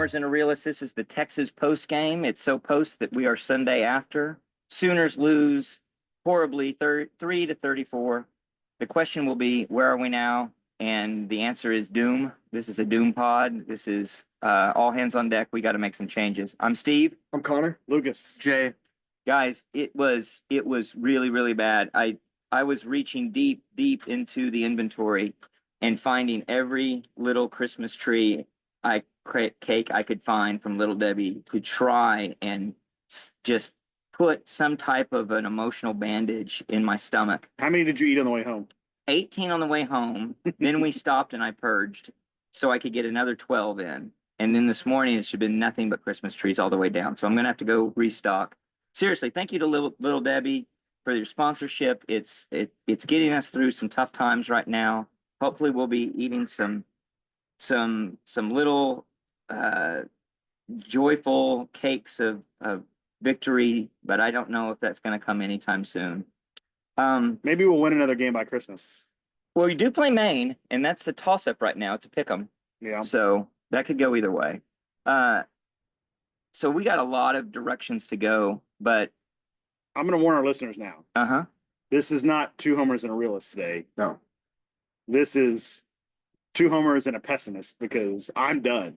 homers and a realist. This is the Texas post game. It's so post that we are Sunday after. Sooners lose horribly, 3-34. The question will be, where are we now? And the answer is doom. This is a doom pod. This is all hands on deck. We got to make some changes. I'm Steve. I'm Connor. Lucas. Jay. Guys, it was really, really bad. I was reaching deep into the inventory and finding every little Christmas tree cake I could find from Little Debbie to try and just put some type of an emotional bandage in my stomach. How many did you eat on the way home? 18 on the way home. Then we stopped and I purged so I could get another 12 in. And then this morning it should have been nothing but Christmas trees all the way down. So I'm gonna have to go restock. Seriously, thank you to Little Debbie for your sponsorship. It's getting us through some tough times right now. Hopefully we'll be eating some little joyful cakes of victory, but I don't know if that's going to come anytime soon. Maybe we'll win another game by Christmas. Well, we do play Maine, and that's a toss-up right now. It's a pick-em. Yeah. So that could go either way. So we got a lot of directions to go, but I'm going to warn our listeners now. This is not 2 homers and a realist today. No. This is 2 homers and a pessimist because I'm done.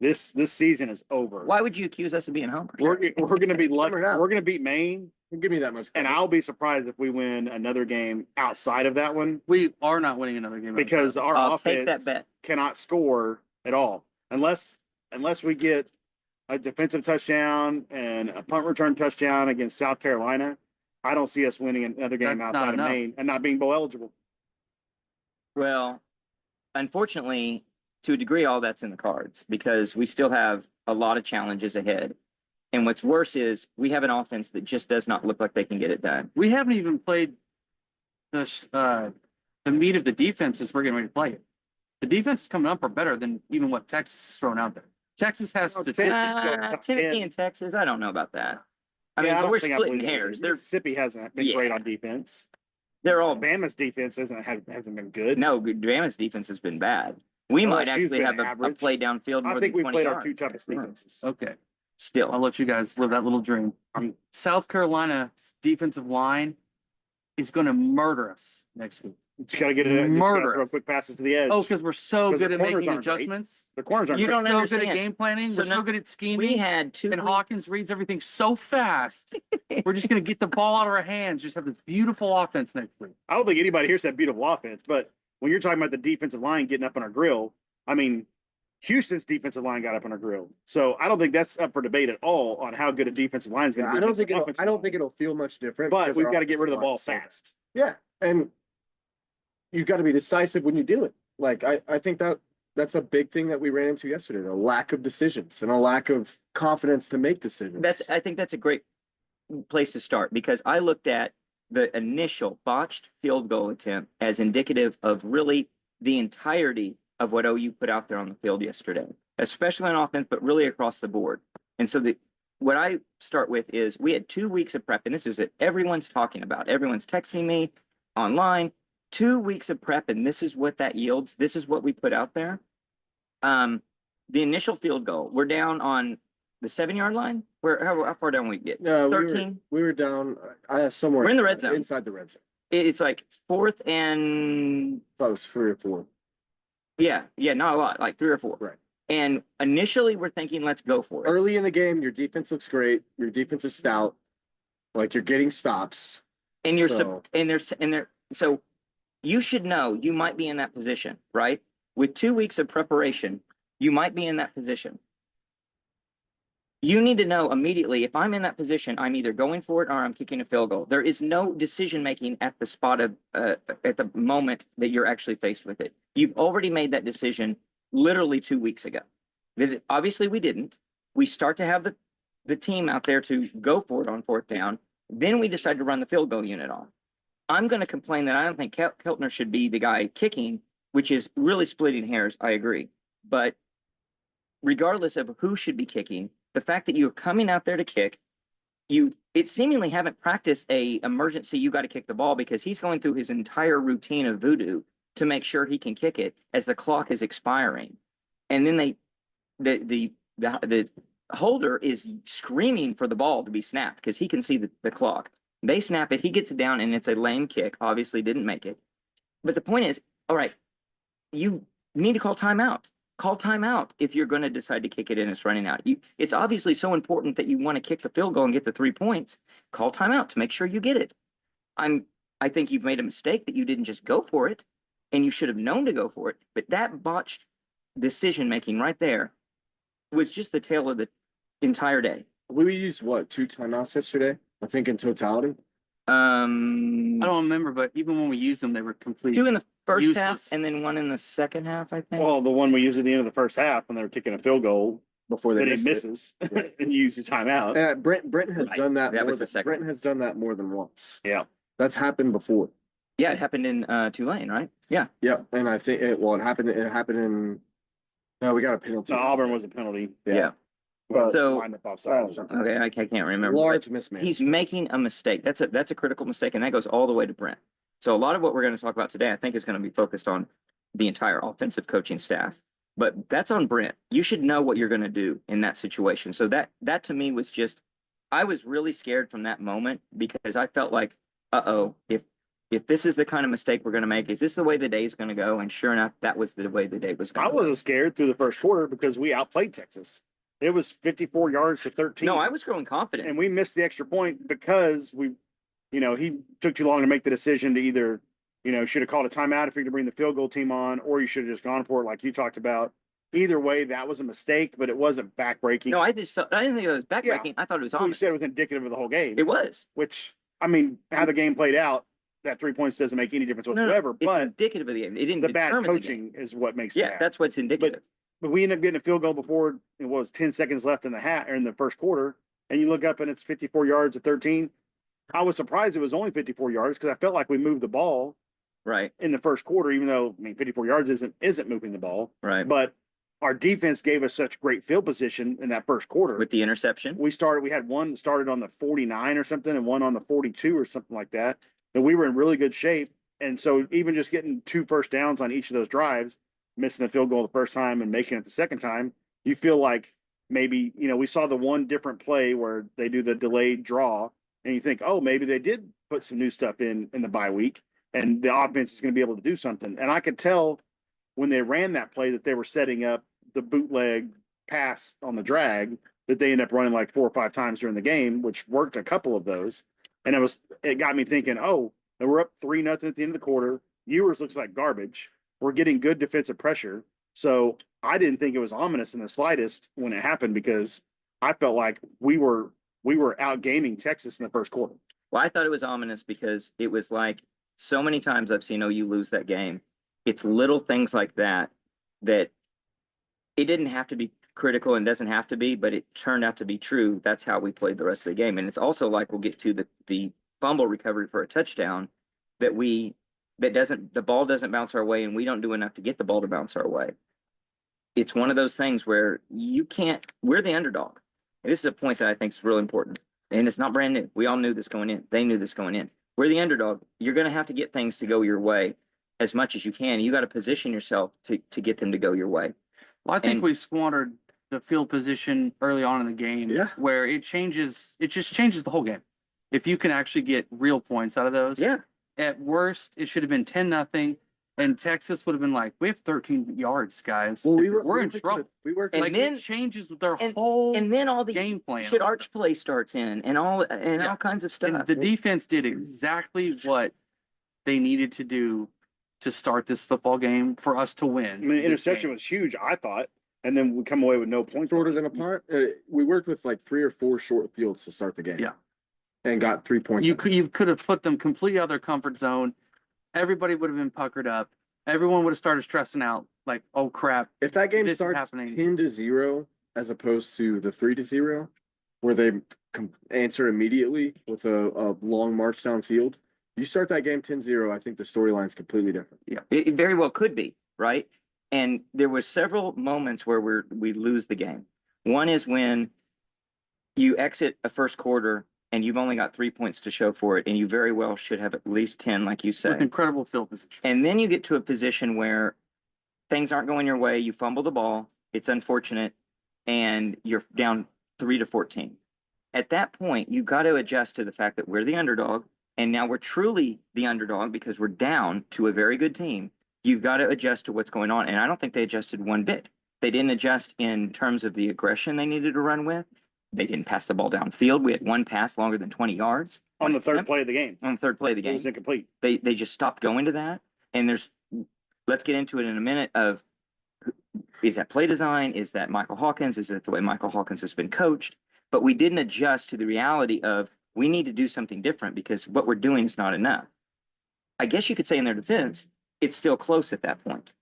This season is over. Why would you accuse us of being homers? We're going to be lucky. Simmer down. We're going to beat Maine, Don't give me that much and credit. I'll be surprised if we win another game outside of that one We are not winning another game. because our I'll take that offense bet. cannot score at all unless we get a defensive touchdown and a punt return touchdown against South Carolina. I don't see us winning another game That's not outside of enough. Maine and not being bowl eligible. Well, unfortunately, to a degree, all that's in the cards because we still have a lot of challenges ahead. And what's worse is we have an offense that just does not look like they can get it done. We haven't even played the meat of the defense as we're getting ready to play it. The defense coming up are better than even what Texas is throwing out there. Texas has Oh, to. Tennessee and Texas, I don't know about that. I mean, but don't we're think I splitting believe that. hairs. Mississippi hasn't been great on defense. They're all Alabama's defense hasn't been good. no. Bama's defense has been bad. We might LSU's actually been have a average. play downfield more I think than we 20 played our yards. 2 toughest defenses. Okay, I'll Still, let you guys live that little dream. South Carolina's defensive line is going to murder us next week. Just got to get it. Just gotta Murderous. throw quick passes to the edge. Oh, because we're so 'Cause good the at corners making aren't great. adjustments. The corners aren't You great. don't So good understand. at game planning. So We're so now good at scheming. we had 2 And weeks. Hawkins reads everything so fast. We're just going to get the ball out of our hands. Just have this beautiful offense next week. I don't think anybody here said beautiful offense, but when you're talking about the defensive line getting up on our grill, I mean, Houston's defensive line got up on our grill. So I don't think that's up for debate at all on how good a defensive line is going Yeah, to be. I don't think it'll feel much different. But because we've our got to get rid of the offensive ball line is so fast. good. Yeah, and you've got to be decisive when you do it. Like I think that's a big thing that we ran into yesterday: the lack of decisions and a lack of confidence to make decisions. I think that's a great place to start because I looked at the initial botched field goal attempt as indicative of really the entirety of what OU put out there on the field yesterday, especially on offense, but really across the board. And so what I start with is we had 2 weeks of prep, and this is what everyone's talking about. Everyone's texting me online, 2 weeks of prep, and this is what that yields. This is what we put out there. The initial field goal, we're down on the 7-yard line. How far down we get? 13. We were down. Somewhere. We're in the red zone. Inside the red zone. It's like 4th and That was 3 or 4. yeah, not a lot, like 3 or 4. Right. And initially we're thinking, let's go for it. Early in the game, your defense looks great. Your defense is stout. Like you're getting stops. And you're So- so you should know you might be in that position, right? With 2 weeks of preparation, you might be in that position. You need to know immediately if I'm in that position, I'm either going for it or I'm kicking a field goal. There is no decision making at the spot of at the moment that you're actually faced with it. You've already made that decision literally 2 weeks ago. Obviously, we didn't. We start to have the team out there to go for it on 4th down. Then we decide to run the field goal unit on. I'm going to complain that I don't think Keltner should be the guy kicking, which is really splitting hairs. I agree. But regardless of who should be kicking, the fact that you're coming out there to kick, it seemingly haven't practiced a emergency, you got to kick the ball because he's going through his entire routine of voodoo to make sure he can kick it as the clock is expiring. And then the the holder is screaming for the ball to be snapped because he can see the clock. They snap it, he gets it down, and it's a lame kick. Obviously, didn't make it. But the point is, all right, you need to call timeout. Call timeout if you're going to decide to kick it and it's running out. It's obviously so important that you want to kick the field goal and get the 3 points. Call timeout to make sure you get it. I think you've made a mistake that you didn't just go for it, and you should have known to go for it. But that botched decision making right there was just the tale of the entire day. We used what, 2 timeouts yesterday? I think in totality. I don't remember, but even when we used them, they were complete. 2 in the first half Useless. and then 1 in the second half, I think. Well, the one we used at the end of the first half when they were kicking a field goal, Before they that he missed it. misses and you use the timeout. And Brent has Right. done that. That more was the than- second Brent one. has done that more than once. Yeah. That's happened before. Yeah, it happened in Tulane, right? Yeah. Yep, and I think it happened in. No, we got a penalty. No, Auburn was a penalty. Yeah. But- So- Lined up offside or something. Okay, I can't remember. Large but mismatch. he's making a mistake. That's a critical mistake, and that goes all the way to Brent. So a lot of what we're going to talk about today, I think, is going to be focused on the entire offensive coaching staff. But that's on Brent. You should know what you're going to do in that situation. So that to me was just, I was really scared from that moment because I felt like, if this is the kind of mistake we're going to make, is this the way the day is going to go? And sure enough, that was the way the day was going I to go. wasn't scared through the first quarter because we outplayed Texas. It was 54 yards to 13. No, I was growing confident. And we missed the extra point because he took too long to make the decision to either, should have called a timeout if you're going to bring the field goal team on, or you should have just gone for it like you talked about. Either way, that was a mistake, but it wasn't backbreaking. No, I didn't think it was backbreaking. I thought it was You honest. said it was indicative of the whole game. It was. Which, I mean, how the game played out, that 3 points doesn't make any difference No, no, whatsoever. it's But indicative of the game. It didn't the bad determine the game. coaching is what makes it Yeah, bad. that's what's indicative. But we ended up getting a field goal before it was 10 seconds left in the in the first quarter, and you look up and it's 54 yards at 13. I was surprised it was only 54 yards because I felt like we moved the ball Right, in the first quarter, even though 54 yards isn't moving the ball. right. But our defense gave us such great field position in that first quarter. With the interception. We had one that started on the 49 or something, and one on the 42 or something like that. And we were in really good shape. And so even just getting 2 first downs on each of those drives, missing the field goal the first time and making it the second time, you feel like maybe, we saw the one different play where they do the delayed draw, and you think, oh, maybe they did put some new stuff in the bye week, and the offense is going to be able to do something. And I could tell when they ran that play that they were setting up the bootleg pass on the drag that they ended up running like 4 or 5 times during the game, which worked a couple of those. And it got me thinking, oh, and we're up 3-0 at the end of the quarter. Ewers looks like garbage. We're getting good defensive pressure. So I didn't think it was ominous in the slightest when it happened because I felt like we were outgaming Texas in the first quarter. Well, I thought it was ominous because it was like so many times I've seen OU lose that game. It's little things like that it didn't have to be critical and doesn't have to be, but it turned out to be true. That's how we played the rest of the game. And it's also like we'll get to the fumble recovery for a touchdown the ball doesn't bounce our way and we don't do enough to get the ball to bounce our way. It's one of those things where we're the underdog. And this is a point that I think is really important. And it's not brand new. We all knew this going in. They knew this going in. We're the underdog. You're going to have to get things to go your way as much as you can. You got to position yourself to get them to go your way. Well, I think And- we squandered the field position early on in the game. Yeah. Where it just changes the whole game. If you can actually get real points out of those. Yeah. At worst, it should have been 10-0, and Texas would have been like, we have 13 yards, guys. Well, we're in trouble. We were. And Like then- it changes their and- whole And then all the game plan. shit arch play starts in and all kinds of stuff. And the defense did exactly what they needed to do to start this football game for us to win. I mean, the this interception game. was huge, I thought, and then we come away with no points. Shorter than a punt. We worked with like 3 or 4 short fields to start the game. Yeah. And got 3 points. You could have put them completely out of their comfort zone. Everybody would have been puckered up. Everyone would have started stressing out, like, oh crap. If that game This is starts happening. 10-0 as opposed to the 3-0, where they answer immediately with a long march downfield, you start that game 10-0, I think the storyline's completely different. Yeah, it very well could be, right? And there were several moments where we lose the game. One is when you exit a first quarter and you've only got 3 points to show for it, and you very well should have at least 10, like you With say. incredible field position. And then you get to a position where things aren't going your way, you fumble the ball, it's unfortunate, and you're down 3-14. At that point, you got to adjust to the fact that we're the underdog, and now we're truly the underdog because we're down to a very good team. You've got to adjust to what's going on, and I don't think they adjusted one bit. They didn't adjust in terms of the aggression they needed to run with. They didn't pass the ball downfield. We had one pass longer than 20 yards. On the third attempt. play of the game. On the third play of the It game. was incomplete. They just stopped going to that. And let's get into it in a minute of, is that play design? Is that Michael Hawkins? Is it the way Michael Hawkins has been coached? But we didn't adjust to the reality of we need to do something different because what we're doing is not enough. I guess you could say in their defense, it's still close at that point,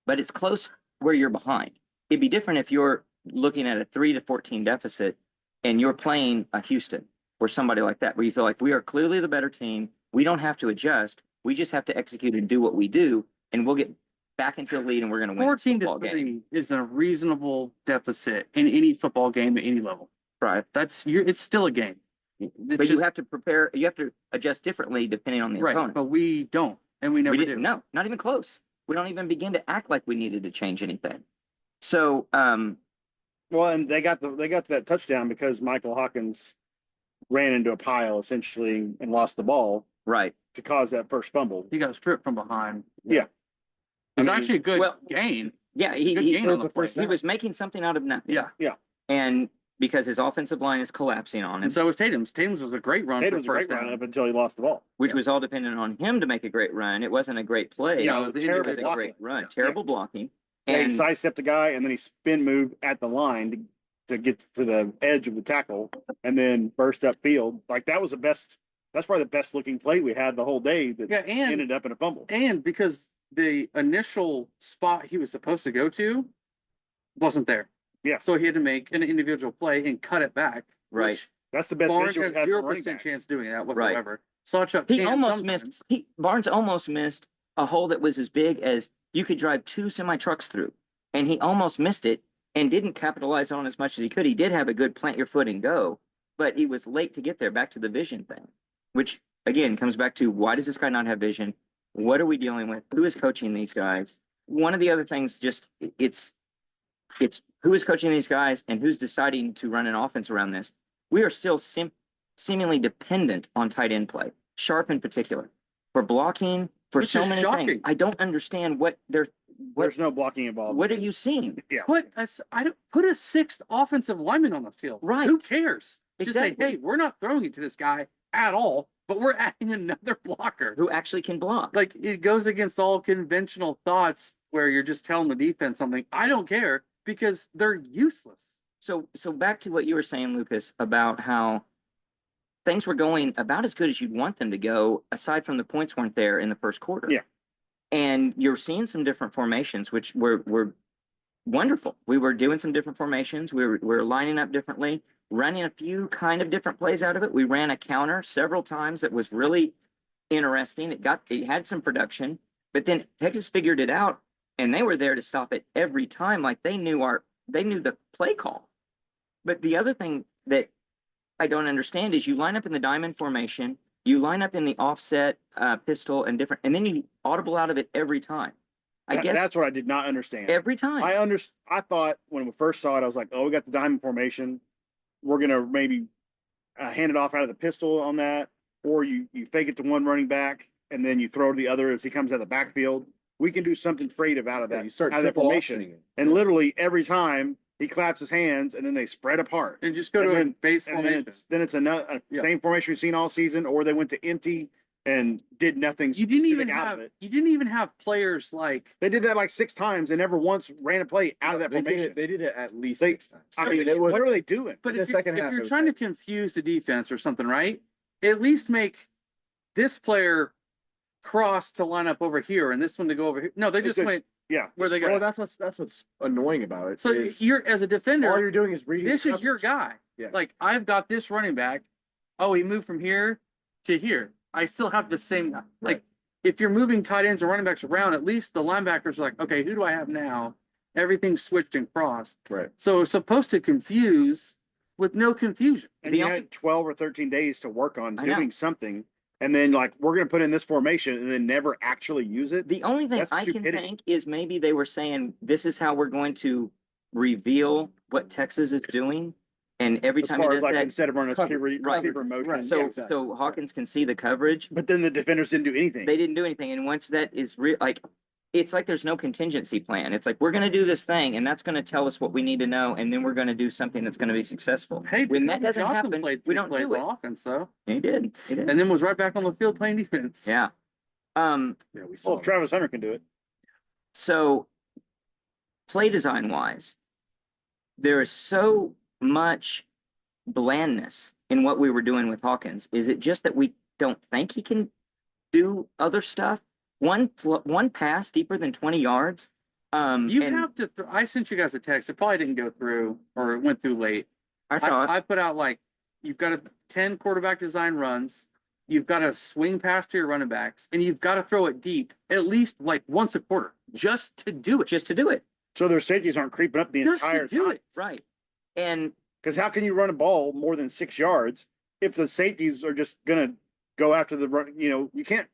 but it's close where you're behind. It'd be different if you're looking at a 3-14 deficit and you're playing a Houston or somebody like that, where you feel like we are clearly the better team. We don't have to adjust. We just have to execute and do what we do, and we'll get back into the lead and we're going to win. 14-3 is a reasonable deficit in any football game at any level. Right. It's still a game. But you have to prepare, you have to adjust differently depending on the Right, opponent. but we don't, and we never We do. didn't, no, not even close. We don't even begin to act like we needed to change anything. So, Well, and they got to that touchdown because Michael Hawkins ran into a pile essentially and lost the ball right. to cause that first fumble. He got stripped from behind. Yeah. It was I mean, actually a good well- gain. Yeah, Good gain on the play. he was making something out of nothing. Yeah, And because his offensive line is collapsing on him, and so was Tatum's. Tatum's was a great run Tatum for was a great first run down. up until he lost the ball. which was all dependent on him to make a great run. It wasn't a great play. No, It the was terrible a blocking. great run. Yeah. Terrible blocking. Yeah, he And sidestepped the guy and then he spin moved at the line to get to the edge of the tackle and then burst upfield. Like that's probably the best looking play we had the whole day that Yeah, and ended up in a fumble. because the initial spot he was supposed to go to wasn't there. Yeah. So he had to make an individual play and cut it back. Right. which That's the best Barnes vision has we've had for running 0% back. chance doing that whatsoever. Sawchuk he can almost sometimes. missed, Barnes almost missed a hole that was as big as you could drive 2 semi trucks through. And he almost missed it and didn't capitalize on as much as he could. He did have a good plant your foot and go, but he was late to get there, back to the vision thing, which again comes back to why does this guy not have vision? What are we dealing with? Who is coaching these guys? One of the other things, just it's who is coaching these guys and who's deciding to run an offense around this. We are still seemingly dependent on tight end play, Sharp in particular, for blocking, for Which so is many shocking. things. I don't understand what There's no blocking involved. what are you seeing? Yeah. Put a sixth offensive lineman on the field. Right. Who cares? Just say, Exactly. hey, we're not throwing it to this guy at all, but we're adding another blocker. Who actually can block? Like it goes against all conventional thoughts where you're just telling the defense something. I don't care because they're useless. So back to what you were saying, Lucas, about how things were going about as good as you'd want them to go, aside from the points weren't there in the first quarter. Yeah. And you're seeing some different formations, which were wonderful. We were doing some different formations. We were lining up differently, running a few kind of different plays out of it. We ran a counter several times that was really interesting. It had some production, but then Texas figured it out and they were there to stop it every time. Like they knew the play call. But the other thing that I don't understand is you line up in the diamond formation, you line up in the offset pistol and then you audible out of it every time. I guess That's what I did not understand. every time. I thought when we first saw it, I was like, oh, we got the diamond formation. We're going to maybe hand it off out of the pistol on that. Or you fake it to one running back and then you throw to the other as he comes out of the backfield. We can do something creative out of Yeah, that, you start out of that triple formation. optioning it. And literally every time he claps his hands and then they spread apart. And just go And to a then- base And then formation. it's another Yeah. same formation we've seen all season, or they went to empty and did nothing You didn't specific even out have of it. players like They did that like 6 times and never once ran a play out of that They did formation. it, they did it at least They- 6 times. I mean, it was, what are they doing? But In the if you're, second half, if it you're was trying to like- confuse the defense or something, right? At least make this player cross to line up over here and this one to go over here. No, they just Because- went Yeah. where they well, go. that's what's annoying about it. So is you're as a all defender, you're doing is reading. this the is your coverage. guy. Yeah. Like I've got this running back. Oh, he moved from here to here. I still have the same guy. Like if you're moving tight ends and running backs around, at least the linebackers are like, okay, who do I have now? Everything's switched and crossed. Right. So it's supposed to confuse with no confusion. And The you only- had 12 or 13 days to work on I know. doing something. And then like, we're going to put in this formation and then never actually use it. The only thing That's I can stupidity. think is maybe they were saying, this is how we're going to reveal what Texas is doing. And every As time he far as does like, that, instead of running a Cover- receiver right, motion. right. so, Yeah, exactly. so Hawkins can see the coverage. But then the defenders didn't do anything. They didn't do anything. And once that is like, it's like there's no contingency plan. It's like, we're gonna do this thing and that's gonna tell us what we need to know. And then we're gonna do something that's gonna be successful. Hey, When that De'Von doesn't Johnson happen, played we three don't plays do it. on offense though, He did. He did. and then was right back on the field playing defense. Yeah. Yeah, we Well, saw. if Travis Hunter can do it. So play design wise, there is so much blandness in what we were doing with Hawkins. Is it just that we don't think he can do other stuff? One pass deeper than 20 yards. You and have to. I sent you guys a text. It probably didn't go through or it went through late. I thought, I put out like you've got 10 quarterback design runs. You've got to swing past to your running backs, and you've got to throw it deep at least like once a quarter just to do it. just to do it. So their safeties aren't creeping up the Just to entire do time. it. Right. And Because how can you run a ball more than 6 yards if the safeties are just gonna go after the run? You know, you can't.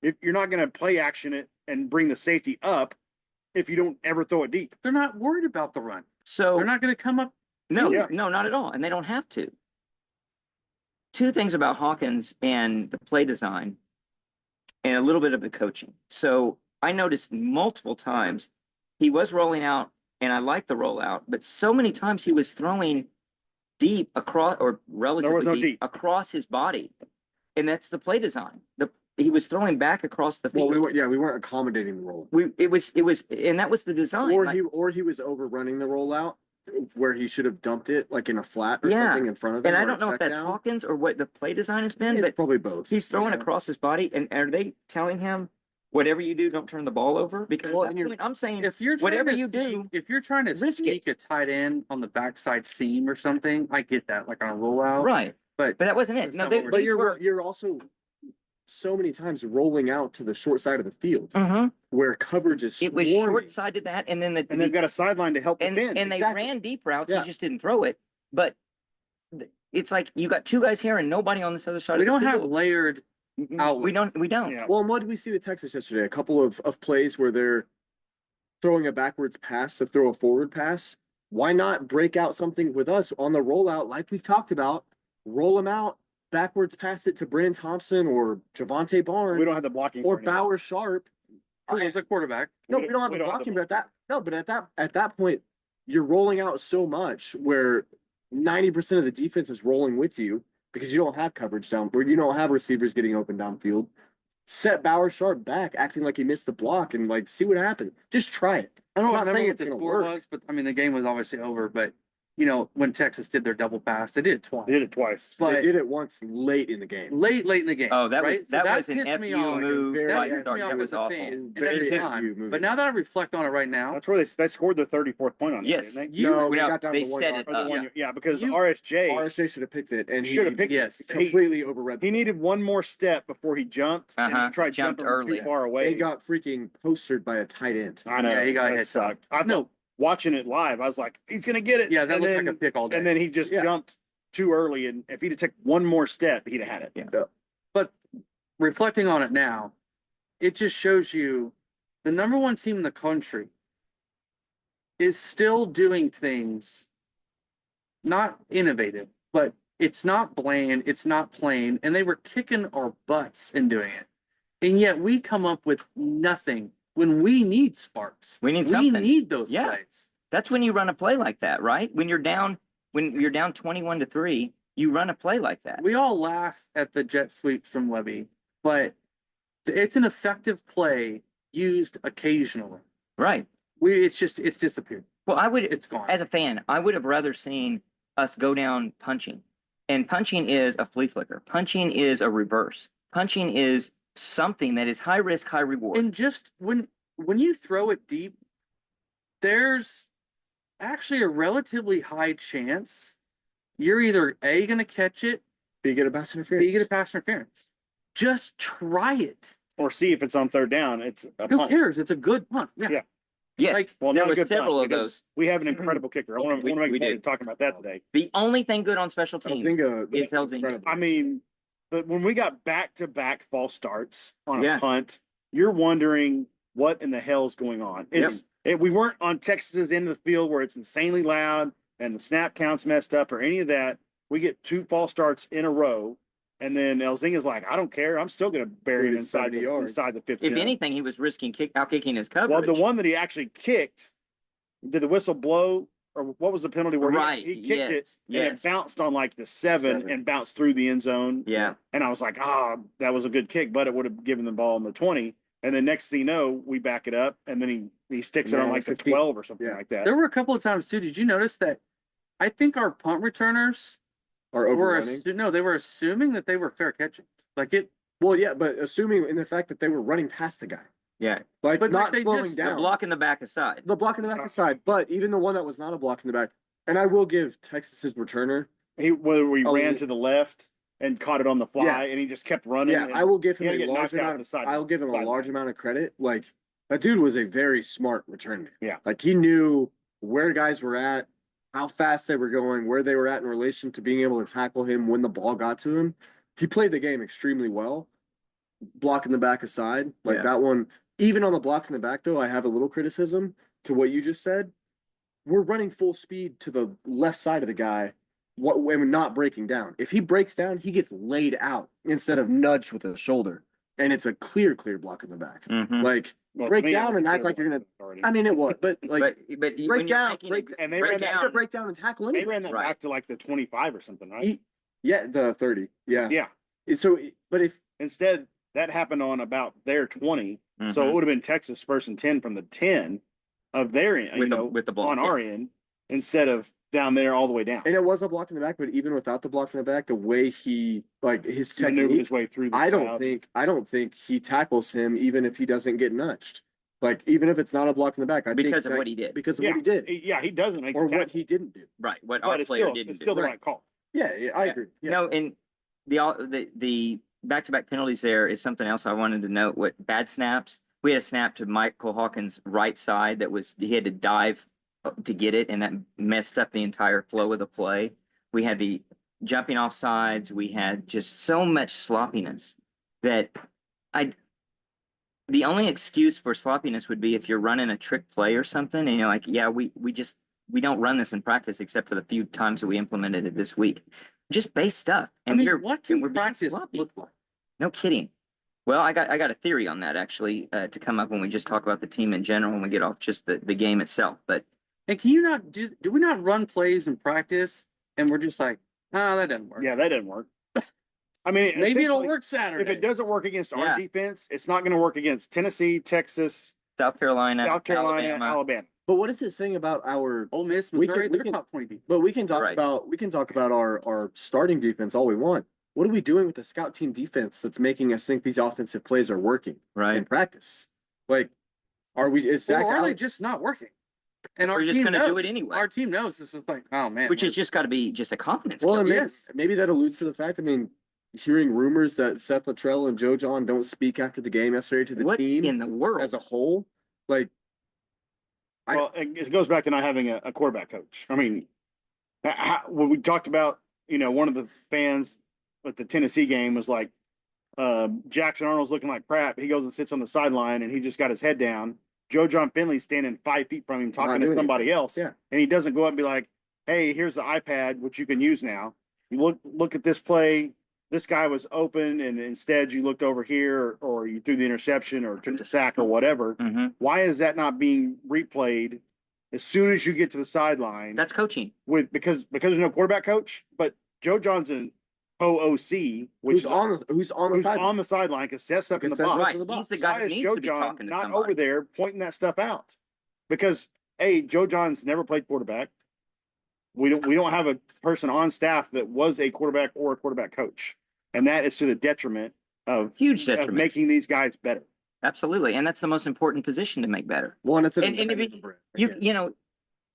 If you're not gonna play action it and bring the safety up if you don't ever throw it deep. They're not worried about the run. so They're not going to come up. no, Yeah. no, not at all. And they don't have to. Two things about Hawkins and the play design and a little bit of the coaching. So I noticed multiple times he was rolling out and I liked the rollout, but so many times he was throwing deep across or relatively no deep, deep. across his body. And that's the play design. He was throwing back across the Well, field. we weren't accommodating the roll. It was, and that was the design. Or like- he was overrunning the rollout where he should have dumped it like in a flat or Yeah. something in front of him. and I or a don't know if check that's down. Hawkins or what the play design has been, It's but probably both. he's throwing Yeah. across his body. And are they telling him, whatever you do, don't turn the ball over? Because Well, at and that you're- point, I'm saying, If you're trying Whatever to you do, sneak- if you're trying to risk sneak it. a tight end on the backside seam or something, I get that, like on a rollout. right, But but that wasn't it. That's No, not what we're But these were, you're also so many times rolling out to the short side of the field Mhm. where coverage is It was swarming. short-sided that, and then And they've got a sideline to help and defend. they exactly. ran deep routes. Yeah. He just didn't throw it. But it's like you got two guys here and nobody on this other side. we of the don't have field. layered. We outlets. don't. We don't. Yeah. Well, and what did we see with Texas yesterday? A couple of plays where they're throwing a backwards pass to throw a forward pass. Why not break out something with us on the rollout like we've talked about? Roll them out, backwards pass it to Brennan Thompson or Javante Barnes We don't have the blocking. or for anything. Bauer Sharp. Who was a quarterback? No, We we don't have we the don't have blocking, the- but at that point, you're rolling out so much where 90% of the defense is rolling with you because you don't have coverage down, where you don't have receivers getting open downfield. Set Bauer Sharp back, acting like he missed the block, and like see what happens. Just try it. I don't I'm not remember saying what it's the gonna score work. was, but I mean the game was obviously over. But you know when Texas did their double pass, they did it twice. They did it twice. But They did it once late in the game. late in the game. Oh, that right? was that was an pissed me FU off. move. very- That by pissed Stark. me off That as was a awful. fan. And Very at the FU time. move. But now that I reflect on it right now, That's where they scored the 34th point on it, Yes. didn't they? you No, we we don't- got down they to one set yard. it Or the up. one, yeah, because You- RSJ RSJ should have picked it, and should have he picked yes. it. He, completely overread. he needed one more step before he jumped. And Uh-huh, he tried jumped jumping early. too far away. They got freaking postered by a tight end. I know. Yeah, he got that hit. sucked. I no, watching it live, I was like, he's gonna get it. yeah, that and looked then, like a pick all day. And then he just Yeah. jumped too early, and if he'd have taken one more step, he'd have had it. But reflecting on it now, it just shows you the number one team in the country is still doing things not innovative, but it's not bland, it's not plain, and they were kicking our butts in doing it. And yet we come up with nothing when we need sparks. We need We something. need those Yeah. plays. That's when you run a play like that, right? When you're down 21-3, you run a play like that. We all laugh at the jet sweeps from Webby, but it's an effective play used occasionally. Right. It's disappeared. Well, I would, It's gone. as a fan, I would have rather seen us go down punching. And punching is a flea flicker. Punching is a reverse. Punching is something that is high risk, high reward. And just when you throw it deep, there's actually a relatively high chance you're either A, going to catch it, But you get a pass B, interference. you get a pass interference. Just try it. Or see if it's on third down. It's a Who punt. cares? It's a good punt. Yeah. Yeah. Yeah, Like, Well, there not a were good several punt, of because those. We have an incredible kicker. I want to We make a point do. of talking about that today. The only thing good on special I teams think is Helzinho. incredible. I mean, but when we got back-to-back false starts on a Yeah. punt, you're wondering what in the hell's going on. It's We weren't on Texas's end of the field where it's insanely loud and the snap count's messed up or any of that. We get 2 false starts in a row. And then Elzinga's like, I don't care. I'm still going to bury him 70 yards. inside the 15. If anything, he was risking out kicking his Well, coverage. the one that he actually kicked, did the whistle blow? Or what was the penalty where Right, he kicked it yes, and it yes. bounced on like the 7 and bounced through the end zone? Yeah, And I was like, that was a good kick, but it would have given the ball on the 20. And then next thing you know, we back it up, and then he sticks it on Yeah, like the 15. 12 or something Yeah. like that. There were a couple of times too. Did you notice that? I think our punt returners Or were overrunning. no, they were assuming that they were fair catching. Like it, Well, yeah, but assuming in the fact that they were running past the guy, yeah. like But, like, not they slowing just- They're down. blocking the back aside. The block in the back aside, but even the one that was not a block in the back, and I will give Texas's returner. Whether we Oh, ran yeah. to the left and caught it on the fly, Yeah. and he just kept running. Yeah, and I will give he him had to a get large knocked out amount to the of. side. I'll give him a sideline. large amount of credit. Like that dude was a very smart return man. Yeah. Like he knew where guys were at, how fast they were going, where they were at in relation to being able to tackle him when the ball got to him. He played the game extremely well. Blocking the back aside, like Yeah. that one, even on the block in the back though, I have a little criticism to what you just said. We're running full speed to the left side of the guy, what when not breaking down. If he breaks down, he gets laid out instead of nudged with a shoulder. And it's a clear block in the back. Mhm. Like, Well, to break me, it down was and a act clear like you're block gonna- already. I mean, it was, but like, but when break you're down, making break, it- and they break ran that- you gotta down. break down and tackle They anyway. ran that Right. back to like the 25 or something, right? Yeah, the 30. Yeah. Yeah. So, but if Instead, that happened on about their 20. So Mhm. it would have been Texas 1st and 10 from the 10 of their end, With the ball, on yeah. our end, instead of down there all the way down. and it was a block in the back, but even without the block in the back, the way he like his Maneuvered technique, his way through the I don't crowd. think he tackles him even if he doesn't get nudged. Like even if it's not a block in the back, I think Because of that- what he did. because of Yeah, what he did he doesn't make or the what tackle, he didn't do. Right, what but our it's player still, didn't it's do. still the Right. right call. Yeah, I Yeah. agree. Yeah. No, and the back-to-back penalties there is something else I wanted to note. What bad snaps? We had a snap to Michael Hawkins' right side that was he had to dive to get it, and that messed up the entire flow of the play. We had the jumping off sides. We had just so much sloppiness that the only excuse for sloppiness would be if you're running a trick play or something, and you're like, yeah, we don't run this in practice except for the few times that we implemented it this week. Just base stuff. I And mean, we're what and can we're being practice sloppy. look like? No kidding. Well, I got a theory on that actually to come up when we just talk about the team in general when we get off just the game itself. But And can you not do we not run plays in practice and we're just like, that doesn't work. Yeah, that didn't work. I mean, Maybe it'll essentially, work Saturday. if it doesn't work against Yeah. our defense, it's not going to work against Tennessee, Texas, South Carolina, South Carolina, Alabama, Alabama. But what is it saying about our? Ole Miss, we can- Missouri, we they're can- top 20 people. But we can talk Right. about our starting defense all we want. What are we doing with the scout team defense that's making us think these offensive plays are working in right? practice? Like, are we? Is Zach? Or are they Allen- just not working? And our We're just team gonna knows. do it anyway. Our team knows this is like, oh man. Which has just got to be just a confidence. Well, killer. and maybe, Yes. maybe that alludes to the fact. I mean, hearing rumors that Seth Luttrell and Joe John don't speak after the game yesterday to the what team in the world? as a whole, like, I- Well, it goes back to not having a quarterback coach. I mean, when we talked about, one of the fans at the Tennessee game was like, Jackson Arnold's looking like crap. He goes and sits on the sideline and he just got his head down. Joe John Finley standing 5 feet from him talking to doing somebody else. Yeah. And he doesn't go up and be like, hey, here's the iPad, which you can use now. You look at this play. This guy was open and instead you looked over here or you threw the interception or took the sack or whatever. Mhm. Why is that not being replayed as soon as you get to the sideline That's coaching. because there's no quarterback coach? But Joe Johnson, OOC, which who's is on the sideline? on the sideline because Seth's up in the Because Seth's box. up Right. in the He's the box. guy Why who is needs Joe to be John talking to not somebody. over there pointing that stuff out? Because Joe John's never played quarterback. We don't have a person on staff that was a quarterback or a quarterback coach, and that is to the detriment of Huge of detriment. making these guys better. Absolutely, and that's the most important position to make better. One, it's an And if indictment it- of Brett, You again. you know,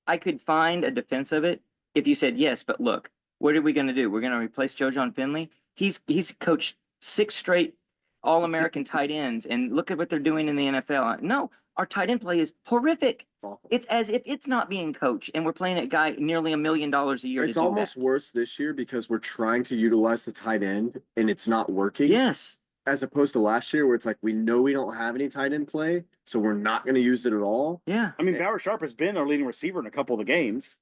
I could find a defense of it if you said yes, but look, what are we going to do? We're going to replace Joe John Finley. He's coached 6 straight All-American tight ends, and look at what they're doing in the NFL. No, our tight end play is horrific. Awful. It's as if it's not being coached, and we're playing a guy nearly $1 million a year. It's to do almost that. worse this year because we're trying to utilize the tight end and it's not working. Yes. as opposed to last year where it's like, we know we don't have any tight end play, so we're not gonna use it at all. Yeah. I mean, Bauer Sharp has been our leading receiver in a couple of the games,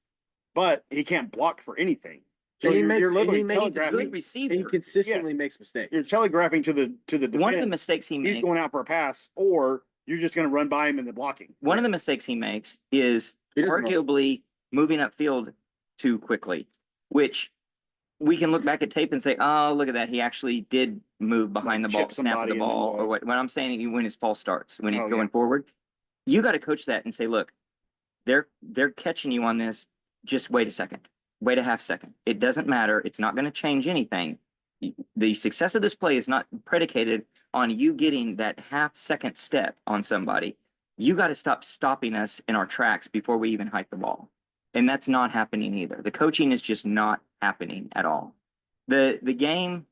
but he can't block for anything. So And he you're, makes- you're and he literally makes Good telegraphing. And he receiver. consistently makes mistakes. You're telegraphing to the defense. One of the mistakes he He's makes. going out for a pass, or you're just going to run by him in the blocking. One of the mistakes he makes is He doesn't know. arguably moving upfield too quickly, which we can look back at tape and say, oh, look at that. He actually did move behind the Like ball, chip snap of somebody the and then ball, go. or what. When I'm saying when his false starts, when he's Oh, yeah. going forward, you got to coach that and say, look, they're catching you on this. Just wait a second. Wait a half second. It doesn't matter. It's not going to change anything. The success of this play is not predicated on you getting that half second step on somebody. You got to stop stopping us in our tracks before we even hike the ball. And that's not happening either. The coaching is just not happening at all. The game,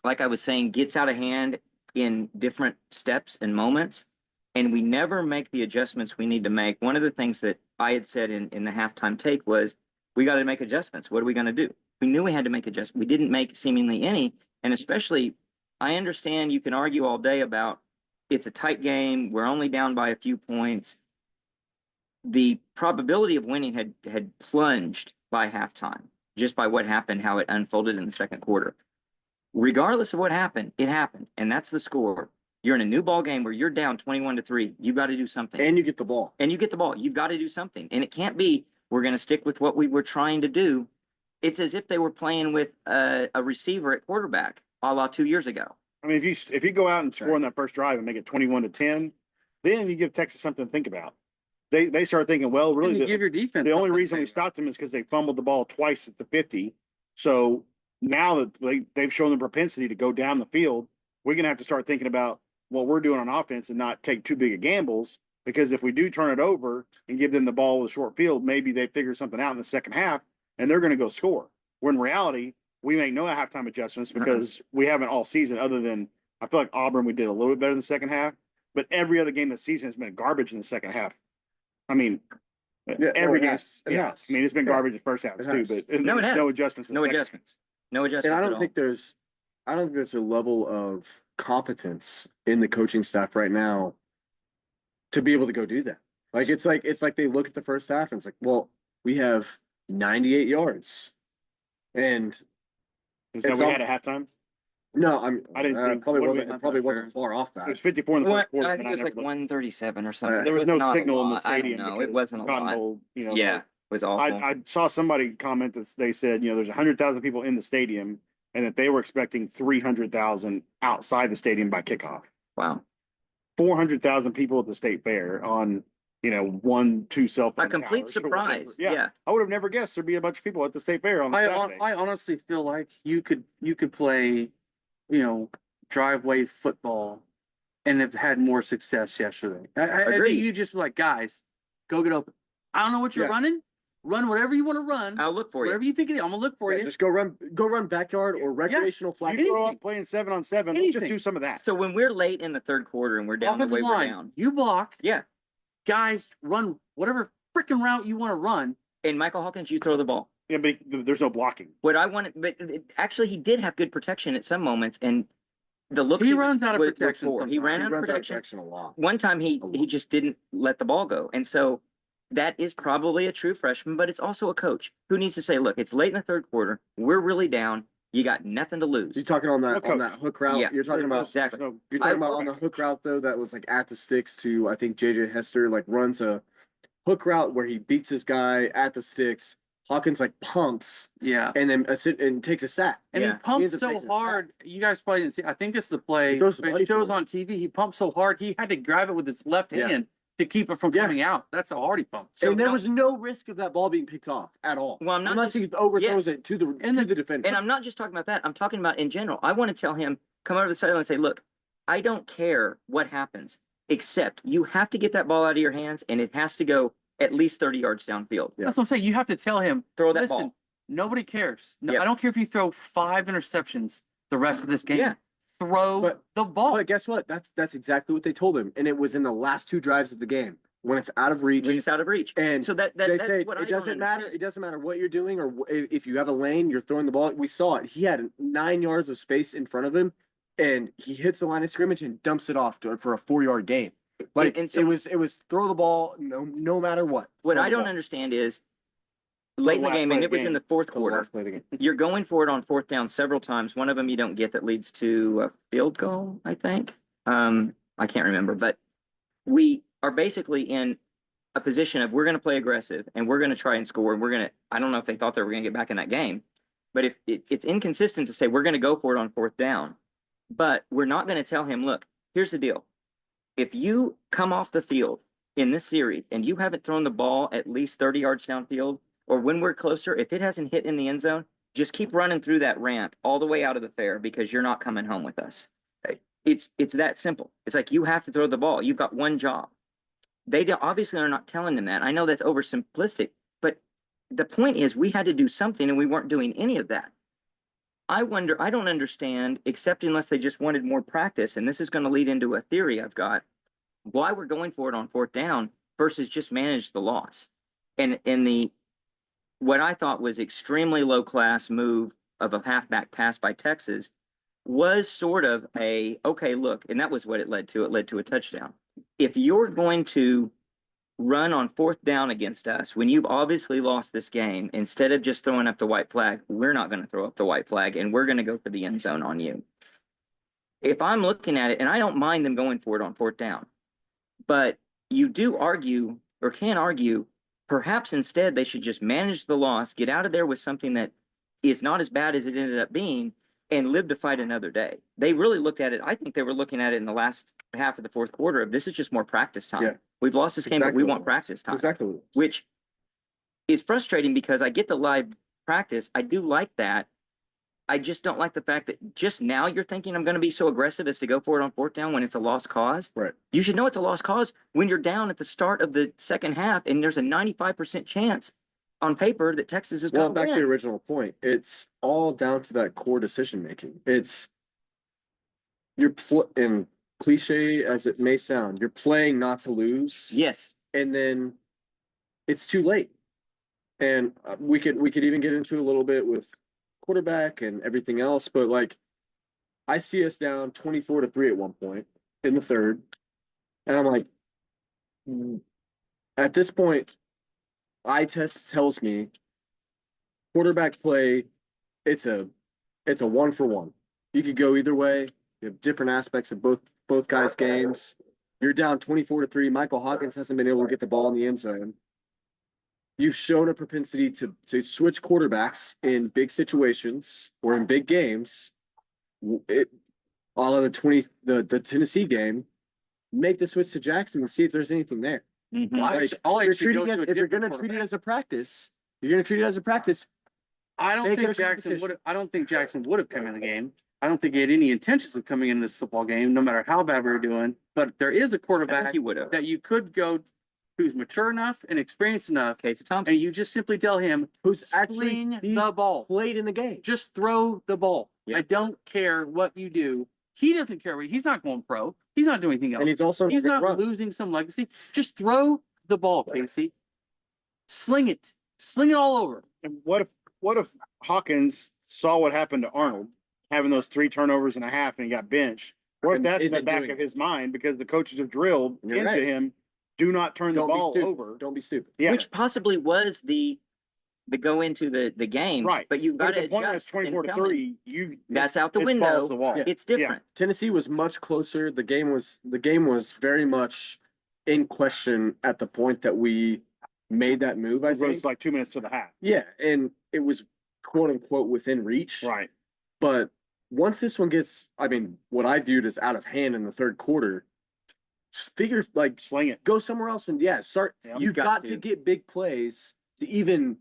like I was saying, gets out of hand in different steps and moments, and we never make the adjustments we need to make. One of the things that I had said in the halftime take was, we got to make adjustments. What are we going to do? We knew we had to make adjustments. We didn't make seemingly any, and especially, I understand you can argue all day about it's a tight game. We're only down by a few points. The probability of winning had plunged by halftime just by what happened, how it unfolded in the second quarter. Regardless of what happened, it happened, and that's the score. You're in a new ball game where you're down 21-3. You got to do something. And you get the ball. And you get the ball. You've got to do something. And it can't be, we're going to stick with what we were trying to do. It's as if they were playing with a receiver at quarterback, a la 2 years ago. I mean, if you go out and score Sure. on that first drive and make it 21-10, then you give Texas something to think about. They start thinking, well, And really, you give your defense. the only something to reason we think about. stopped them is because they fumbled the ball twice at the 50. So now that they've shown the propensity to go down the field, we're going to have to start thinking about what we're doing on offense and not take too big of gambles. Because if we do turn it over and give them the ball with a short field, maybe they figure something out in the second half and they're going to go score. When in reality, we make no halftime adjustments because we haven't all season, other than I feel like Auburn, we did a little bit better in the second half, but every other game this season has been garbage in the second half. I mean, Yeah, every it game. has. It Yeah, has. I mean, it's been Yeah. garbage in the first half It too, has. but No, it has. no adjustments. in the No second. adjustments. No adjustments. And I at don't all. think there's a level of competence in the coaching staff right now to be able to go do that. Like it's like they look at the first half and it's like, well, we have 98 yards. And Is that It's we all- had a halftime? no, I didn't see- probably what do we- wasn't, it probably wasn't far off It that. was 54 in the What? first quarter. I and think it was never like looked. 137 or something. There was It no not a signal in the lot. I don't stadium. know. It because wasn't a Cotton lot. Bowl, you know, Yeah, it was awful. I saw somebody comment that they said, you know, there's 100,000 people in the stadium and that they were expecting 300,000 outside the stadium by kickoff. Wow. 400,000 people at the state fair on, you know, 1-2 cell phone A complete towers or whatever. surprise. Yeah. I would have never guessed there'd be a bunch of people at the state fair on Saturday. I honestly feel like you could play, driveway football and have had more success yesterday. I think Agreed. you just like, guys, go get open. I don't know what you're Yeah. running. Run whatever you want to run. I'll look for you. Whatever you think it is, I'm gonna look for Yeah, you. just go run backyard or recreational flag. You grow anything. up playing 7-on-7, let's just Anything. do some of that. So when we're late in the third quarter and we're down the Offensive way we're line, down, you block. yeah. Guys, run whatever freaking route you want to run. And Michael Hawkins, you throw the ball. Yeah, but there's no blocking. What I wanted, but actually, he did have good protection at some moments, and the look He runs out of protection He sometimes. ran He out of runs out of protection. protection a lot. One time he A lot. he just didn't let the ball go, and so that is probably a true freshman, but it's also a coach who needs to say, "Look, it's late in the third quarter. We're really down. You got nothing to lose." You're talking on Well, that coach. hook route. Yeah. You're talking about Exactly. So, You're talking I- about on the hook route though, that was like at the sticks to, I think JJ Hester like runs a hook route where he beats his guy at the sticks. Hawkins like pumps Yeah. and then and takes a sack. And Yeah. he pumps ends up so taking a sack. hard. You guys probably didn't see. I think it's the play. He goes to It buddy shows for it. on TV. He pumped so hard he had to grab it with his left Yeah. hand to keep it from Yeah. coming out. That's how hard he pumped. So and there no- was no risk of that ball being picked off at all. Well, I'm not Unless just- he overthrows yes. it to the And to the- the defender. And I'm not just talking about that. I'm talking about in general. I want to tell him, come over to the sideline and say, "Look, I don't care what happens, except you have to get that ball out of your hands, and it has to go at least 30 yards downfield. Yeah. That's what I'm saying. You have to tell him, Throw that listen, ball." nobody cares. No, Yep. I don't care if you throw 5 interceptions the rest of this game. Yeah. Throw But- the ball. But guess what? That's exactly what they told him, and it was in the last 2 drives of the game when it's out of reach. When it's out of reach. And So that they that's say what I it don't doesn't matter. understand. It doesn't matter what you're doing or if you have a lane, you're throwing the ball. We saw it. He had 9 yards of space in front of him. and he hits the line of scrimmage and dumps it off for a 4-yard gain. Like and so- it was throw the ball no matter what. What Throw I the don't ball. understand is late in the last game, play and of it was the in game. the fourth Till the quarter, last play of the game. you're going for it on fourth down several times. One of them you don't get that leads to a field goal, I think. I can't remember, but we are basically in a position of we're going to play aggressive and we're going to try and score. And we're going to, I don't know if they thought they were going to get back in that game, but if it's inconsistent to say we're going to go for it on fourth down, but we're not going to tell him, look, here's the deal. If you come off the field in this series and you haven't thrown the ball at least 30 yards downfield, or when we're closer, if it hasn't hit in the end zone, just keep running through that ramp all the way out of the fair because you're not coming home with us. It's that simple. It's like you have to throw the ball. You've got one job. They obviously are not telling them that. I know that's oversimplistic, but the point is we had to do something and we weren't doing any of that. I don't understand, except unless they just wanted more practice, and this is going to lead into a theory I've got, why we're going for it on fourth down versus just manage the loss. And in what I thought was extremely low class move of a halfback pass by Texas was sort of okay, look, and that was what it led to. It led to a touchdown. If you're going to run on fourth down against us when you've obviously lost this game, instead of just throwing up the white flag, we're not going to throw up the white flag and we're going to go for the end zone on you. If I'm looking at it, and I don't mind them going for it on fourth down, but you do argue or can argue, perhaps instead they should just manage the loss, get out of there with something that is not as bad as it ended up being, and live to fight another day. They really looked at it. I think they were looking at it in the last half of the fourth quarter of this is just more practice time. Yeah. We've lost this game, but Exactly we what want it was. practice time, Exactly what it was. which is frustrating because I get the live practice. I do like that. I just don't like the fact that just now you're thinking I'm going to be so aggressive as to go for it on fourth down when it's a lost cause. Right. You should know it's a lost cause when you're down at the start of the second half and there's a 95% chance on paper that Texas is Well, going back to to your win. original point, it's all down to that core decision making. It's and cliche as it may sound, you're playing not to lose, Yes. and then it's too late. And we could even get into a little bit with quarterback and everything else, but like I see us down 24-3 at one point in the third, and I'm like, at this point, eye test tells me quarterback play, it's a 1-for-1. You could go either way. You have different aspects of both guys' games. You're down 24-3. Michael Hawkins hasn't been able to get the ball in the end zone. You've shown a propensity to switch quarterbacks in big situations or in big games. All of the Tennessee game, make the switch to Jackson and see if there's anything there. Mhm. I'll If you're actually go treating to it a if you're different going to treat it quarterback. as a practice, you're going to treat it as a practice. I don't Make it think a Jackson competition. would. I don't think Jackson would have come in the game. I don't think he had any intentions of coming in this football game, no matter how bad we were doing. But there is a I think quarterback you would have. that you could go, who's mature enough and experienced enough, Casey Thompson. and you just simply tell him, Who's actually sling he the ball, played in the game. just throw the ball. Yeah. I don't care what you do. He doesn't care. He's not going pro. He's not doing anything else. And he's also He's gonna not run. losing some legacy. Just throw the ball, Casey. Sling it all over. And what if Hawkins saw what happened to Arnold, having those 3 turnovers and a half, and he got benched? What if And that's in the isn't back doing of it? his mind because the coaches have drilled You're into right. him, do not turn the Don't be ball stupid. over. Don't be stupid. Yeah, Which possibly was the go into the game. right. But you've But got at to the point where it's adjust and 24 to tell him. 3, you That's out the it's window. balls to the wall. Yeah. It's different. Tennessee was much closer. The game was very much in question at the point that we made that move, I It was think. like 2 minutes to the half. Yeah, and it was quote unquote within reach. Right. But once this one gets, I mean, what I viewed as out of hand in the third quarter, figures like Sling it. go somewhere else and start. Yep. You've got to get big plays to even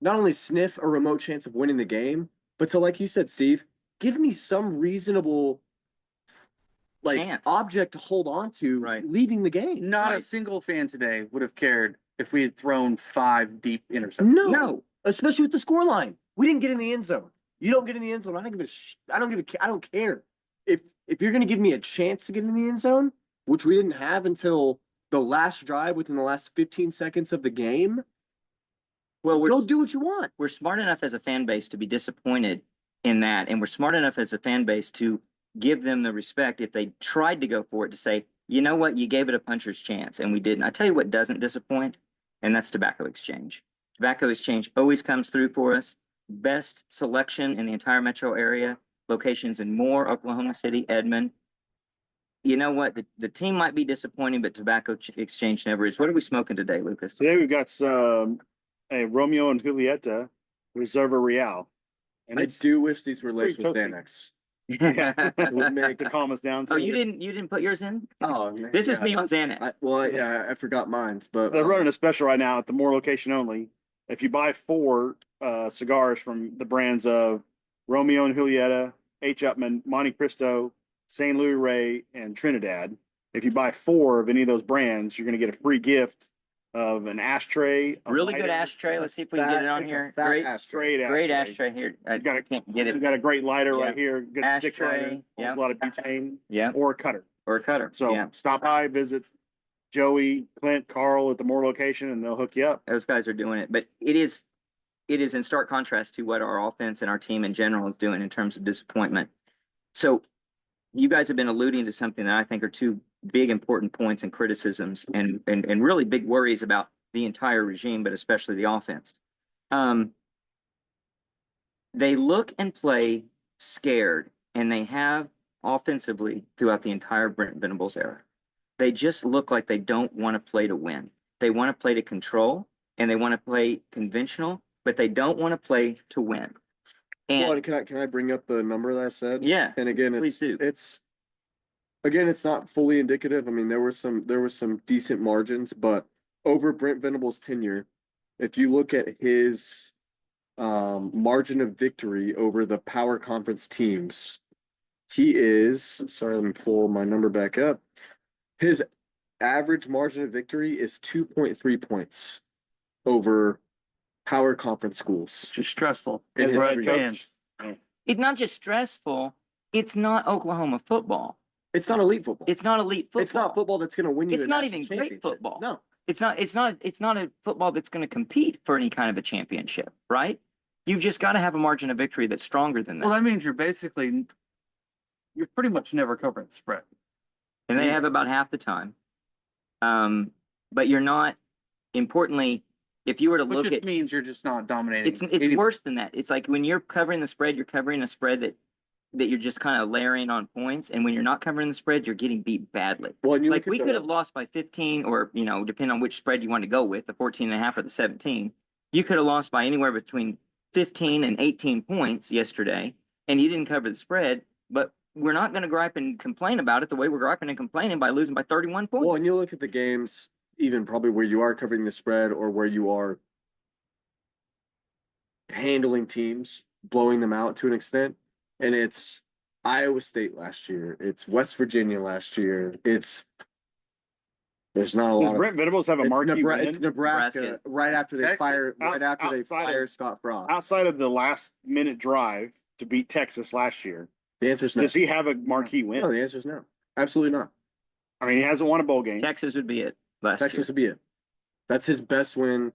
not only sniff a remote chance of winning the game, but to, like you said, Steve, give me some reasonable Chance. object to hold on to Right. leaving the game. Not a Right. single fan today would have cared if we had thrown 5 deep interceptions. No. Especially with the score line. We didn't get in the end zone. You don't get in the end zone. I don't give I don't care. If you're gonna give me a chance to get in the end zone, which we didn't have until the last drive within the last 15 seconds of the game, Well, go do what you want. we're smart enough as a fan base to be disappointed in that, and we're smart enough as a fan base to give them the respect if they tried to go for it to say, you know what, you gave it a puncher's chance and we didn't. I tell you what doesn't disappoint, and that's Tobacco Exchange. Tobacco Exchange always comes through for us. Best selection in the entire metro area, locations in Moore, Oklahoma City, Edmond. You know what, the team might be disappointing, but Exchange never is. What are we smoking today, Lucas? Today we've got some, a Romeo and Julieta Reserva Real. And I it's do wish these were laced with pretty Xanax. it would make to calm us down. Oh, So you didn't put yours in? Oh, man. This is yeah. me on Xanax. Yeah, I forgot mine, but They're running a special right now at the Moore location only. If you buy 4 cigars from the brands of Romeo and Julieta, H. Upman, Monte Cristo, St. Louis Ray, and Trinidad, if you buy 4 of any of those brands, you're going to get a free gift of an ashtray. a Really good lighter, ashtray. Let's see if we can get it on it's a here. fat Great, ashtray. Great great ashtray here. I got it. can't get We've it. got a great lighter Yeah. right here, good stick Ashtray, lighter, yeah. a lot of butane, Yeah, or a cutter. or a cutter. So Yeah, stop by, visit Joey, Clint, Carl at the Moore location, and they'll hook you up. those guys are doing it. But it is in stark contrast to what our offense and our team in general is doing in terms of disappointment. So you guys have been alluding to something that I think are 2 big important points and criticisms and really big worries about the entire regime, but especially the offense. They look and play scared, and they have offensively throughout the entire Brent Venables era. They just look like they don't want to play to win. They want to play to control, and they want to play conventional, but they don't want to play to win. Well, And can I bring up the number that I said? yeah, And again, please do. it's not fully indicative. I mean, there was some decent margins, but over Brent Venables' tenure, if you look at his margin of victory over the power conference teams, he is, sorry, let me pull my number back up. His average margin of victory is 2.3 points over power conference schools. It's just stressful. It is For every- fans. it's not just stressful. It's not Oklahoma football. It's not elite football. It's not elite football. It's not football that's going to win you. It's a not national even great championship. football. No, It's not a football that's going to compete for any kind of a championship, right? You've just got to have a margin of victory that's stronger than that. Well, that means you're pretty much never covering the spread. And they have about half the time. But you're not, importantly, if you were to Which look just at, means you're just not dominating. it's worse than that. It's like when you're covering the spread, you're covering a spread that you're just kind of layering on points. And when you're not covering the spread, you're getting beat badly. well, and you Like look we at could have lost by 15 or, depending on which spread you want to go with, the 14.5 or the 17. You could have lost by anywhere between 15 and 18 points yesterday, and you didn't cover the spread, but we're not going to gripe and complain about it the way we're griping and complaining by losing by 31 points. Well, and you look at the games, even probably where you are covering the spread or where you are handling teams, blowing them out to an extent. And it's Iowa State last year. It's West Virginia last year. There's not a Does lot of. Brent Venables have a marquee win? It's Nebraska Nebraska. right after they Texas. fire Outside of- Scott Frost. Outside of the last minute drive to beat Texas last year, The answer is no. does he have a marquee win? No, the answer is no. Absolutely not. I mean, he hasn't won a bowl game. Texas would be it last Texas would be it. That's his best win,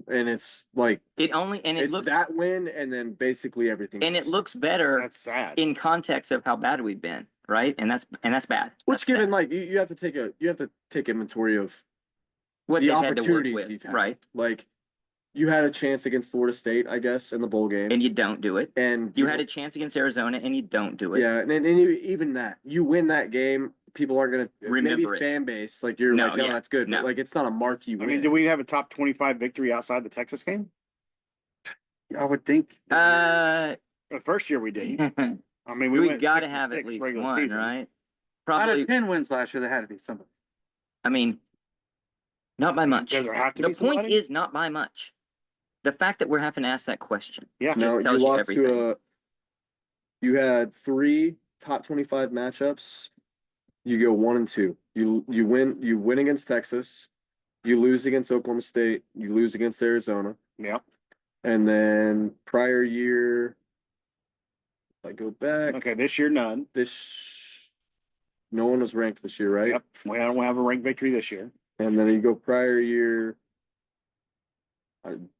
and it's like year. It it's looks that win, and then basically everything. and it else. looks better That's sad. in context of how bad we've been, right? And that's bad. Which That's given sad. like you have to take inventory of What the they've had to work opportunities with, you've had. right? Like you had a chance against Florida State, I guess, in the bowl game, And you don't do it. and You had a chance against Arizona and you don't do it. yeah, and even that you win that game, people aren't gonna Remember maybe it. fan base like you're No, like, no, yeah, that's good, no. but like it's not a marquee I win. mean, do we have a top 25 victory outside the Texas game? I would think. Uh, The first year we did. I mean, we we went got to 6-6 have at least regular one, season. right? Out Probably. of 10 wins last year, there had to be somebody. I mean, not by much. Does there have to The be point somebody? is not by much. The fact that we're having to ask that question. Yeah. No, you tells you lost everything. to you had 3 top 25 matchups. You go 1-2. You win against Texas. You lose against Oklahoma State. You lose against Arizona. Yeah. And then prior year, if I go back, Okay, this year, none. no one was ranked this year, right? Yep. We don't have a ranked victory this year. And then you go prior year.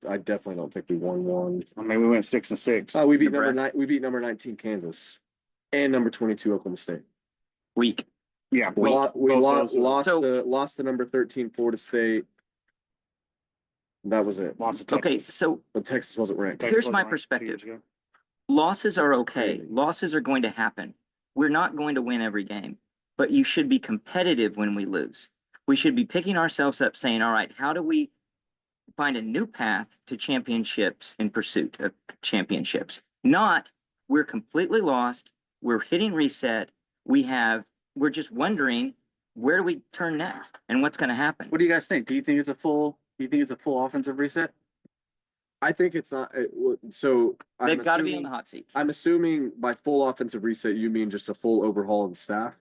I definitely don't think we won one. I mean, we went 6-6. Oh, we beat number Nebraska. 9. We beat number 19 Kansas. and number 22 Oklahoma State. Weak. Yeah. We both- we both lost those are- So- lost the number 13 Florida State. That was it. Lost to Okay, Texas. so But Texas wasn't ranked. Texas here's wasn't my ranked 2 years perspective. ago. losses are okay. Really? Losses are going to happen. We're not going to win every game, but you should be competitive when we lose. We should be picking ourselves up saying, all right, how do we find a new path to championships in pursuit of championships? Not, we're completely lost. We're hitting reset. We're just wondering, where do we turn next and what's going to happen? What do you guys think? Do you think it's a full offensive reset? I think it's not. So They've got to be on the hot seat. I'm assuming by full offensive reset, you mean just a full overhaul of the staff.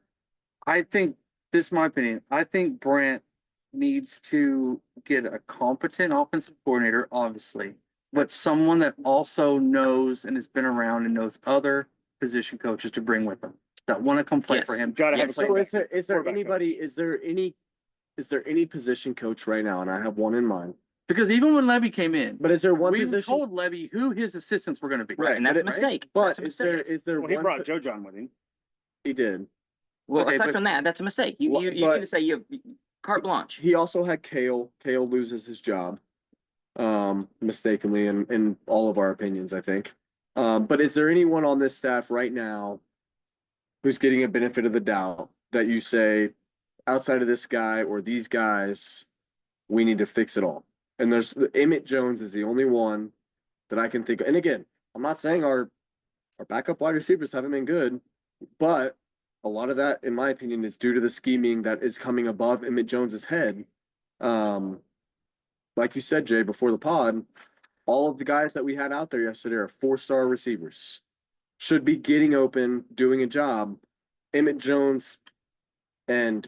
I think, this is my opinion, I think Brent needs to get a competent offensive coordinator, obviously, but someone that also knows and has been around and knows other position coaches to bring with them that want to come play for Yes. him. Gotta have a Yes. So quarterback. is there Quarterback anybody? Is there any position coach right now? And I have one in mind. Because even when Levy came in, But is there one we position? told Levy who his assistants were going to be. Right, and but that's a it- mistake. But That's a mistake. is there Well, he one? brought Joe John with him. He did. Well, Okay, aside but- from that, that's a mistake. You Well, you but- can say you have carte blanche. He also had Kale. Kale loses his job, mistakenly, in all of our opinions, I think. But is there anyone on this staff right now who's getting a benefit of the doubt that you say, outside of this guy or these guys, we need to fix it all? And there's Emmett Jones is the only one that I can think of. And again, I'm not saying our backup wide receivers haven't been good, but a lot of that, in my opinion, is due to the scheming that is coming above Emmett Jones's head. Like you said, Jay, before the pod, all of the guys that we had out there yesterday are 4-star receivers. Should be getting open, doing a job. Emmett Jones, and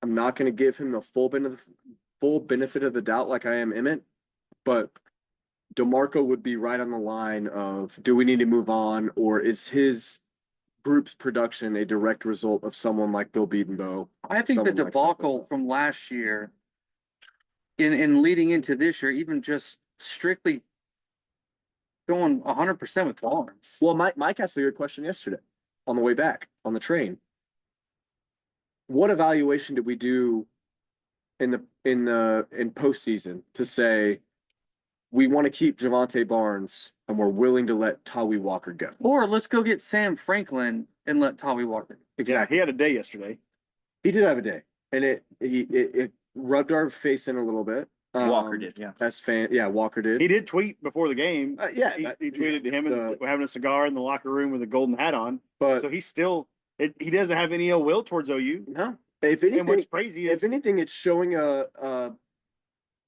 I'm not going to give him the full benefit of the doubt like I am Emmett, but DeMarco would be right on the line of, do we need to move on, or is his group's production a direct result of someone like Bill Beedenbow? I think the Someone like debacle Seth from last year in leading into this year, even just strictly going 100% with Barnes. Well, Mike asked a good question yesterday on the way back on the train. What evaluation did we do in postseason to say we want to keep Javante Barnes and we're willing to let Tawi Walker go? Or let's go get Sam Franklin and let Tawi Walker. Yeah, he had a day yesterday. He did have a day, and it rubbed our face in a little bit. Walker did, yeah. Walker did. He did tweet before the game. Yeah, He tweeted to him and having a cigar in the locker room with a golden hat on. but So he's still, he doesn't have any ill will towards OU. no. If And anything, what's crazy is, if anything, it's showing an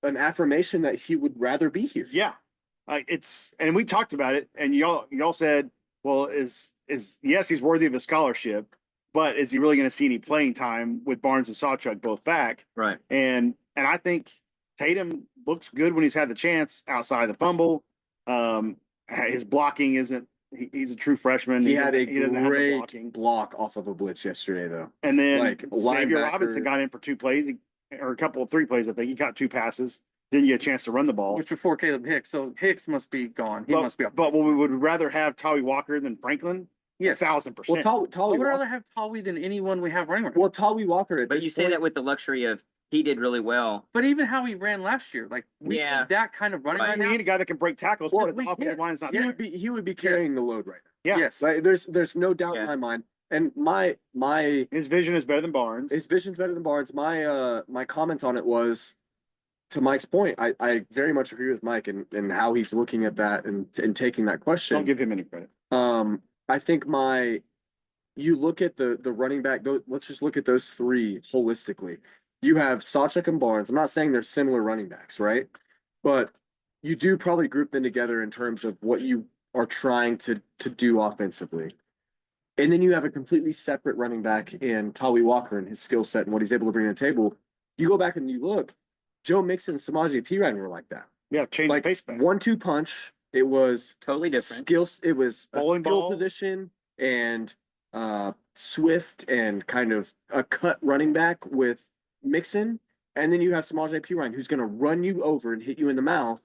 affirmation that he would rather be here. yeah, and we talked about it, and y'all said, well, yes, he's worthy of a scholarship, but is he really going to see any playing time with Barnes and Sawchuk both back? Right. And I think Tatum looks good when he's had the chance outside the fumble. His blocking isn't. He's a true freshman. He had a doesn't have the great blocking. block off of a blitz yesterday, though. And then like, Xavier linebacker- Robinson got in for 2 plays, or a couple of 3 plays. I think he caught 2 passes. Didn't get a chance to run the ball. Which before Caleb Hicks. So Hicks must be gone. He must be up. But we would rather have Tawi Walker than Franklin. Yes. 1,000%. Well, I Tawi would Walker. rather have Tawi than anyone we have running right now. Well, Tawi Walker. At But this you say point- that with the luxury of he did really well. But even how he ran last year, like we Yeah. need that kind of running Right. right we now. need a guy that can break tackles, Well, but the offensive line's not he there. would be carrying the load right now. Yeah. Yes. Like, there's no doubt Yeah. in my mind. And my His vision is better than Barnes. his vision's better than Barnes. My comment on it was, to Mike's point, I very much agree with Mike and how he's looking at that and taking that question. Don't give him any credit. I think you look at the running back, let's just look at those 3 holistically. You have Sawchuk and Barnes. I'm not saying they're similar running backs, right? But you do probably group them together in terms of what you are trying to do offensively. And then you have a completely separate running back in Tawi Walker and his skill set and what he's able to bring to the table. You go back and you look, Joe Mixon and Samaje Perine were like that. Yeah, change Like the pace back. 1-2 punch. It was Totally different. skills. It was a Bowling skill ball. position and swift and kind of a cut running back with Mixon. And then you have Samaje Perine, who's going to run you over and hit you in the mouth,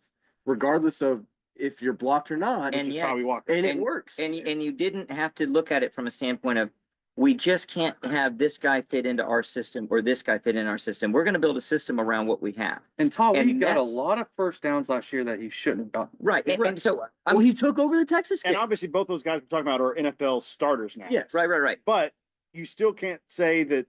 regardless of if you're blocked or not, And Which is yet- Tommy Walker. and it and- works. And you didn't have to look at it from a standpoint of, we just can't have this guy fit into our system or this guy fit in our system. We're gonna build a system around what we have. And Todd, we And got a that's- lot of first downs last year that he shouldn't have gotten. Right, and so, Well, I'm, he took over the Texas And game. obviously, both those guys we're talking about are NFL starters now. Yes. right. But you still can't say that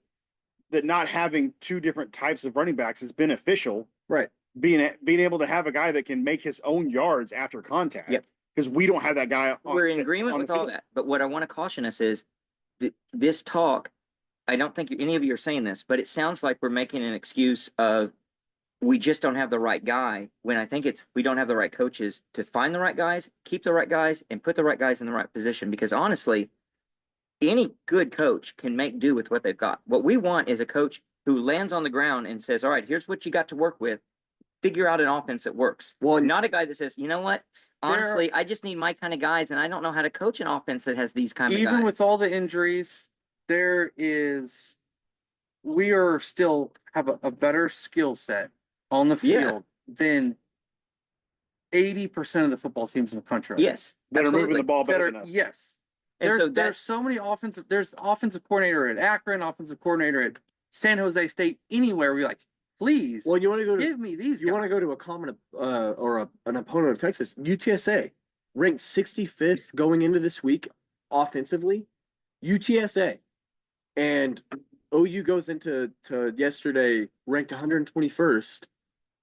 not having two different types of running backs is beneficial. Right. Being able to have a guy that can make his own yards after contact. Yep. Because we don't have that guy. We're in agreement on the with all field. that, but what I want to caution us is this talk, I don't think any of you are saying this, but it sounds like we're making an excuse of we just don't have the right guy, when I think it's, we don't have the right coaches to find the right guys, keep the right guys, and put the right guys in the right position. Because honestly, any good coach can make do with what they've got. What we want is a coach who lands on the ground and says, all right, here's what you got to work with. Figure out an offense that works. Well, and Not a guy that says, you know what? Honestly, I just need my kind of guys, and I don't know how to coach an offense that has these kind of Even guys. with all the injuries, we are still have a better skill set on the Yeah. field than 80% of the football teams in the country. right now. Yes, That are moving absolutely. the ball That better are, than us. yes. And so There's that's so many there's offensive coordinator at Akron, offensive coordinator at San Jose State, anywhere. We're like, please well, you want to go to give me these you guys. want to go to a common an opponent of Texas, UTSA, ranked 65th going into this week offensively. UTSA, and OU goes into yesterday ranked 121st.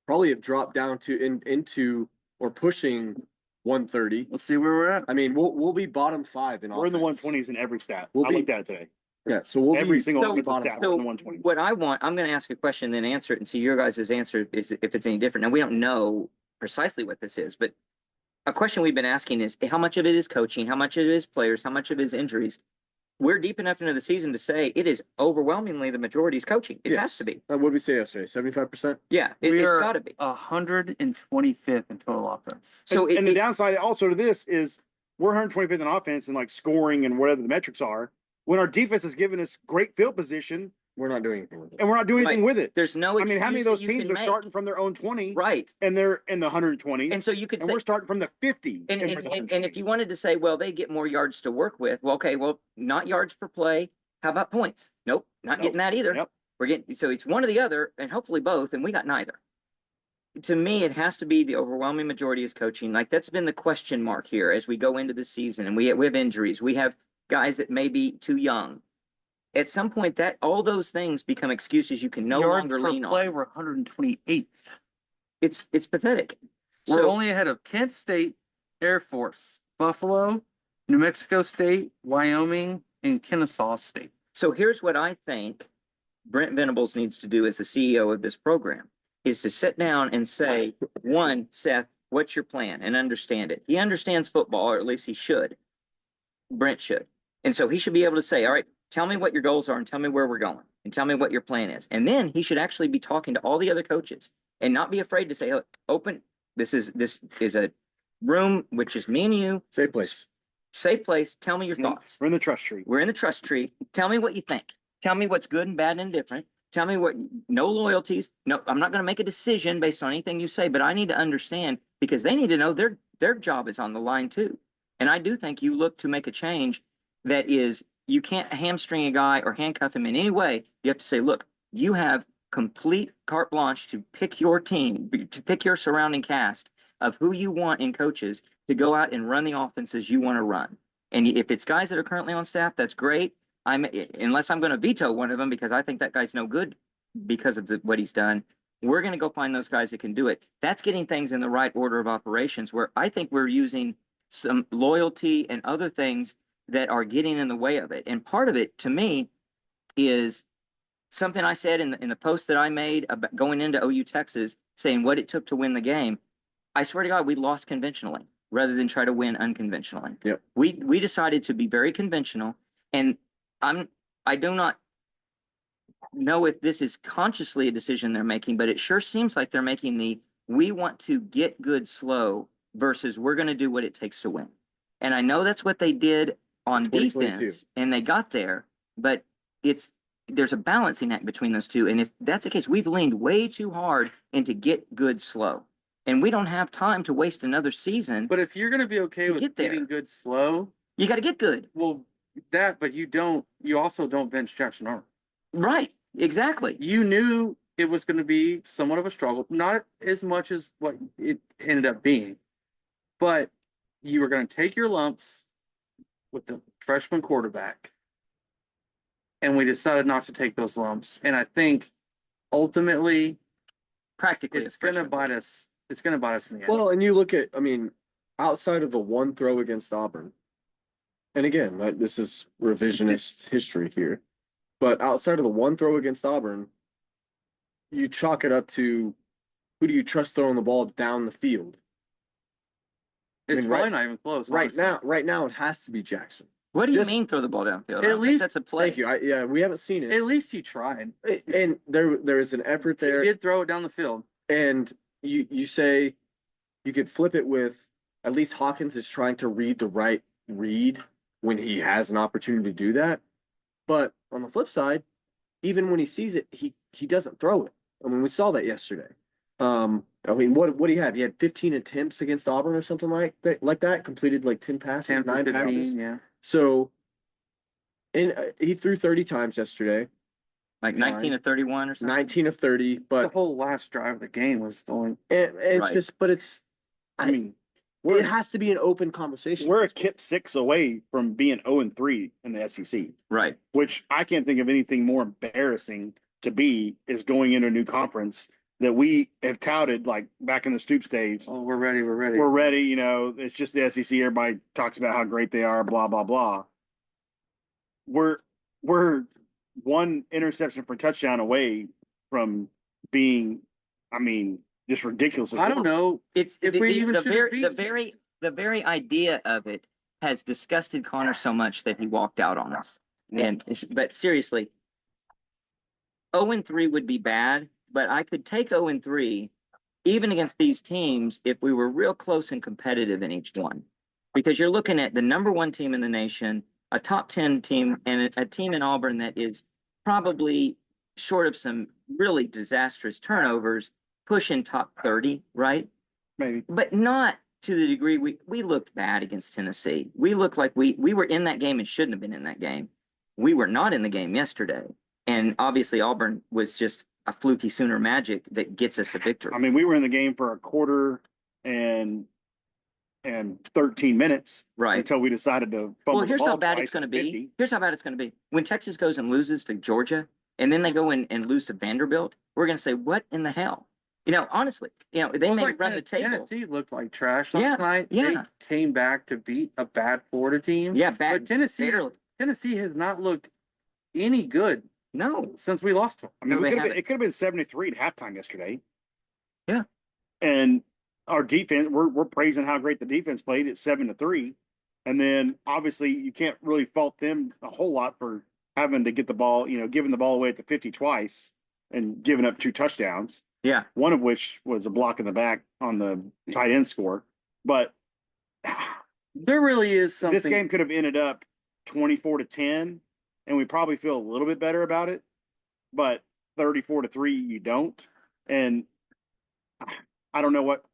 Probably have dropped down to into or pushing 130. Let's see where we're at. I mean, we'll be bottom 5 in We're in the offense. 120s in every stat. We'll I be- looked at it today. Yeah, so we'll Every be single So- offensive bottom stat, five. we're in So the 120s. what I want, I'm going to ask a question, then answer it and see your guys' answer is if it's any different. Now, we don't know precisely what this is, but a question we've been asking is how much of it is coaching, how much of it is players, how much of it is injuries. We're deep enough into the season to say it is overwhelmingly the majority is coaching. It has Yes. to be. What did we say yesterday? 75%. Yeah, We it's are got to be. 125th in total offense. So and the downside also to this is we're 125th in offense and like scoring and whatever the metrics are, when our defense has given us great field position We're not doing anything with it. and we're not doing anything with it. there's no I mean, how many of excuse those that you teams can are make. starting from their own 20 Right. and they're in the 120s And so you could and say, we're starting from the 50 and we're the if 120s. you wanted to say, well, they get more yards to work with, well, okay, well, not yards per play. How about points? Nope, not Nope. getting that either. Yep. We're getting, so it's one or the other, and hopefully both, and we got neither. To me, it has to be the overwhelming majority is coaching. Like, that's been the question mark here as we go into the season, and we have injuries. We have guys that may be too young. At some point, that all those things become excuses you can no Yards longer per lean play, on. we're 128th. It's pathetic. We're So- only ahead of Kent State, Air Force, Buffalo, New Mexico State, Wyoming, and Kennesaw State. So here's what I think Brent Venables needs to do as the CEO of this program, is to sit down and say, one, Seth, what's your plan? And understand it. He understands football, or at least he should. Brent should. And so he should be able to say, all right, tell me what your goals are and tell me where we're going and tell me what your plan is. And then he should actually be talking to all the other coaches and not be afraid to say, look, open, this is a room, which is me and you, Safe place. safe place. Tell me your thoughts. We're in the trust tree. We're in the trust tree. Tell me what you think. Tell me what's good and bad and indifferent. Tell me what, no loyalties. No, I'm not going to make a decision based on anything you say, but I need to understand because they need to know their job is on the line too. And I do think you look to make a change that is, you can't hamstring a guy or handcuff him in any way. You have to say, look, you have complete carte blanche to pick your team, to pick your surrounding cast of who you want in coaches to go out and run the offenses you want to run. And if it's guys that are currently on staff, that's great. Unless I'm going to veto one of them because I think that guy's no good because of what he's done. We're going to go find those guys that can do it. That's getting things in the right order of operations where I think we're using some loyalty and other things that are getting in the way of it. And part of it to me is something I said in the post that I made about going into OU Texas, saying what it took to win the game. I swear to God, we lost conventionally rather than try to win unconventionally. Yep. We decided to be very conventional, and I do not know if this is consciously a decision they're making, but it sure seems like they're making we want to get good slow versus we're going to do what it takes to win. And I know that's what they did on 2022. defense, and they got there, but there's a balancing act between those two. And if that's the case, we've leaned way too hard into get good slow. And we don't have time to waste another season. But if you're gonna be okay You with get there. getting good slow, You got to get good. well, but you also don't bench Jackson Arnold. Right. Exactly. You knew it was gonna be somewhat of a struggle, not as much as what it ended up being. But you were gonna take your lumps with the freshman quarterback. And we decided not to take those lumps. And I think ultimately Practically. it's gonna bite us. It's gonna bite us in the end. Well, and you look at, I mean, outside of the one throw against Auburn, and again, this is revisionist history here, but outside of the one throw against Auburn, you chalk it up to who do you trust throwing the ball down the field? It's mean, probably not even close. honestly. Right now, it has to be Jackson. What do you Just- mean throw the ball downfield? I At don't think least- that's a play. Thank you. Yeah, we haven't seen it. At least you tried. And there is an effort He there. did throw it down the field. And you say you could flip it with at least Hawkins is trying to read the right read when he has an opportunity to do that. But on the flip side, even when he sees it, he doesn't throw it. I mean, we saw that yesterday. I mean, what do you have? He had 15 attempts against Auburn or something like that, completed like 10 passes, 10 for 9 15, passes. yeah. So, and he threw 30 times yesterday, Like 19 to 31 or something. 19 of 30, The but whole last drive of the game was the only. it's Right. just, but it's, I mean, it has to be an open conversation. we're a KIP 6 away from being 0-3 in the SEC, Right. which I can't think of anything more embarrassing to be is going into a new conference that we have touted like back in the Stoops days. Oh, we're ready. We're ready. We're ready, you know, it's just the SEC. Everybody talks about how great they are, blah, blah, blah. We're one interception for touchdown away from being, I mean, just ridiculous. I don't know. It's If we even the should very be- the very idea of it has disgusted Connor so much that he walked out on us. And but seriously, 0-3 would be bad, but I could take 0-3 even against these teams if we were real close and competitive in each one. Because you're looking at the number 1 team in the nation, a top 10 team, and a team in Auburn that is probably short of some really disastrous turnovers, pushing top 30, right? Maybe. But not to the degree we looked bad against Tennessee. We looked like we were in that game and shouldn't have been in that game. We were not in the game yesterday. And obviously Auburn was just a fluky Sooner magic that gets us a victory. I mean, we were in the game for a quarter and 13 minutes Right. until we decided to fumble Well, the here's how ball bad twice it's going to at be. 50. Here's how bad it's going to be. When Texas goes and loses to Georgia, and then they go in and lose to Vanderbilt, we're going to say, what in the hell? You know, honestly, they Well, it's may like run the table. Tennessee looked like trash Yeah, last night. yeah. They came back to beat a bad Florida team. Yeah, But bad. Tennessee has not looked any good No. since we lost to them. I mean, No, they it could have been 73 at halftime yesterday. Yeah. And our defense, we're praising how great the defense played at 7-3. And then obviously you can't really fault them a whole lot for having to get the ball, giving the ball away at the 50 twice and giving up 2 touchdowns, Yeah. one of which was a block in the back on the tight end score. But There really is something. this game could have ended up 24-10, and we probably feel a little bit better about it. But 34-3, you don't. And I don't know what.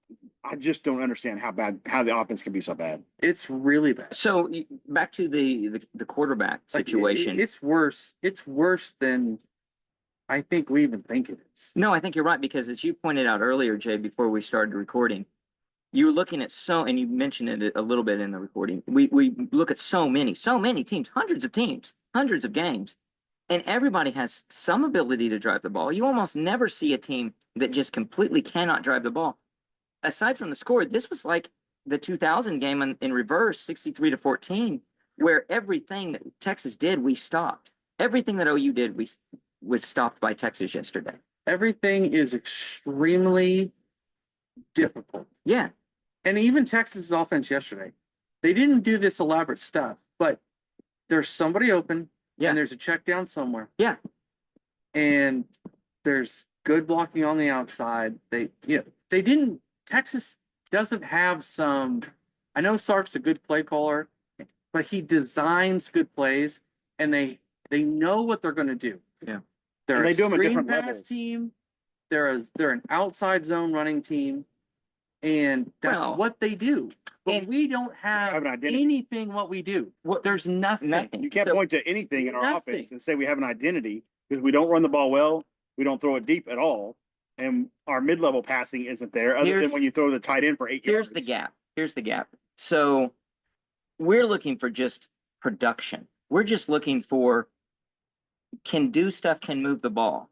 I just don't understand how the offense can be so bad. It's really bad. So back to the quarterback Like, situation. It's worse. It's worse than I think we even think it is. No, I think you're right, because as you pointed out earlier, Jay, before we started recording, you were looking at and you mentioned it a little bit in the recording. We look at so many teams, hundreds of teams, hundreds of games, and everybody has some ability to drive the ball. You almost never see a team that just completely cannot drive the ball. Aside from the score, this was like the 2000 game in reverse, 63-14, where everything that Texas did, we stopped. Everything that OU did, was stopped by Texas yesterday. Everything is extremely difficult. Yeah. And even Texas' offense yesterday, they didn't do this elaborate stuff, but there's somebody open, Yeah. and there's a check down somewhere. Yeah. And there's good blocking on the outside. Texas doesn't have I know Sark's a good play caller, but he designs good plays, and they know what they're going to do. Yeah. They're And a they do 'em at screen different pass levels. team. They're an outside zone running team. And that's Well, what they do. But and- we don't have Have an identity. anything what we do. What- There's nothing. Nothing. You can't So- point to anything in our Nothing. offense and say we have an identity because we don't run the ball well. We don't throw it deep at all. And our mid-level passing isn't there other than Here's- when you throw the tight end for 8 Here's yards. the gap. Here's the gap. So we're looking for just production. We're just looking for can do stuff, can move the ball.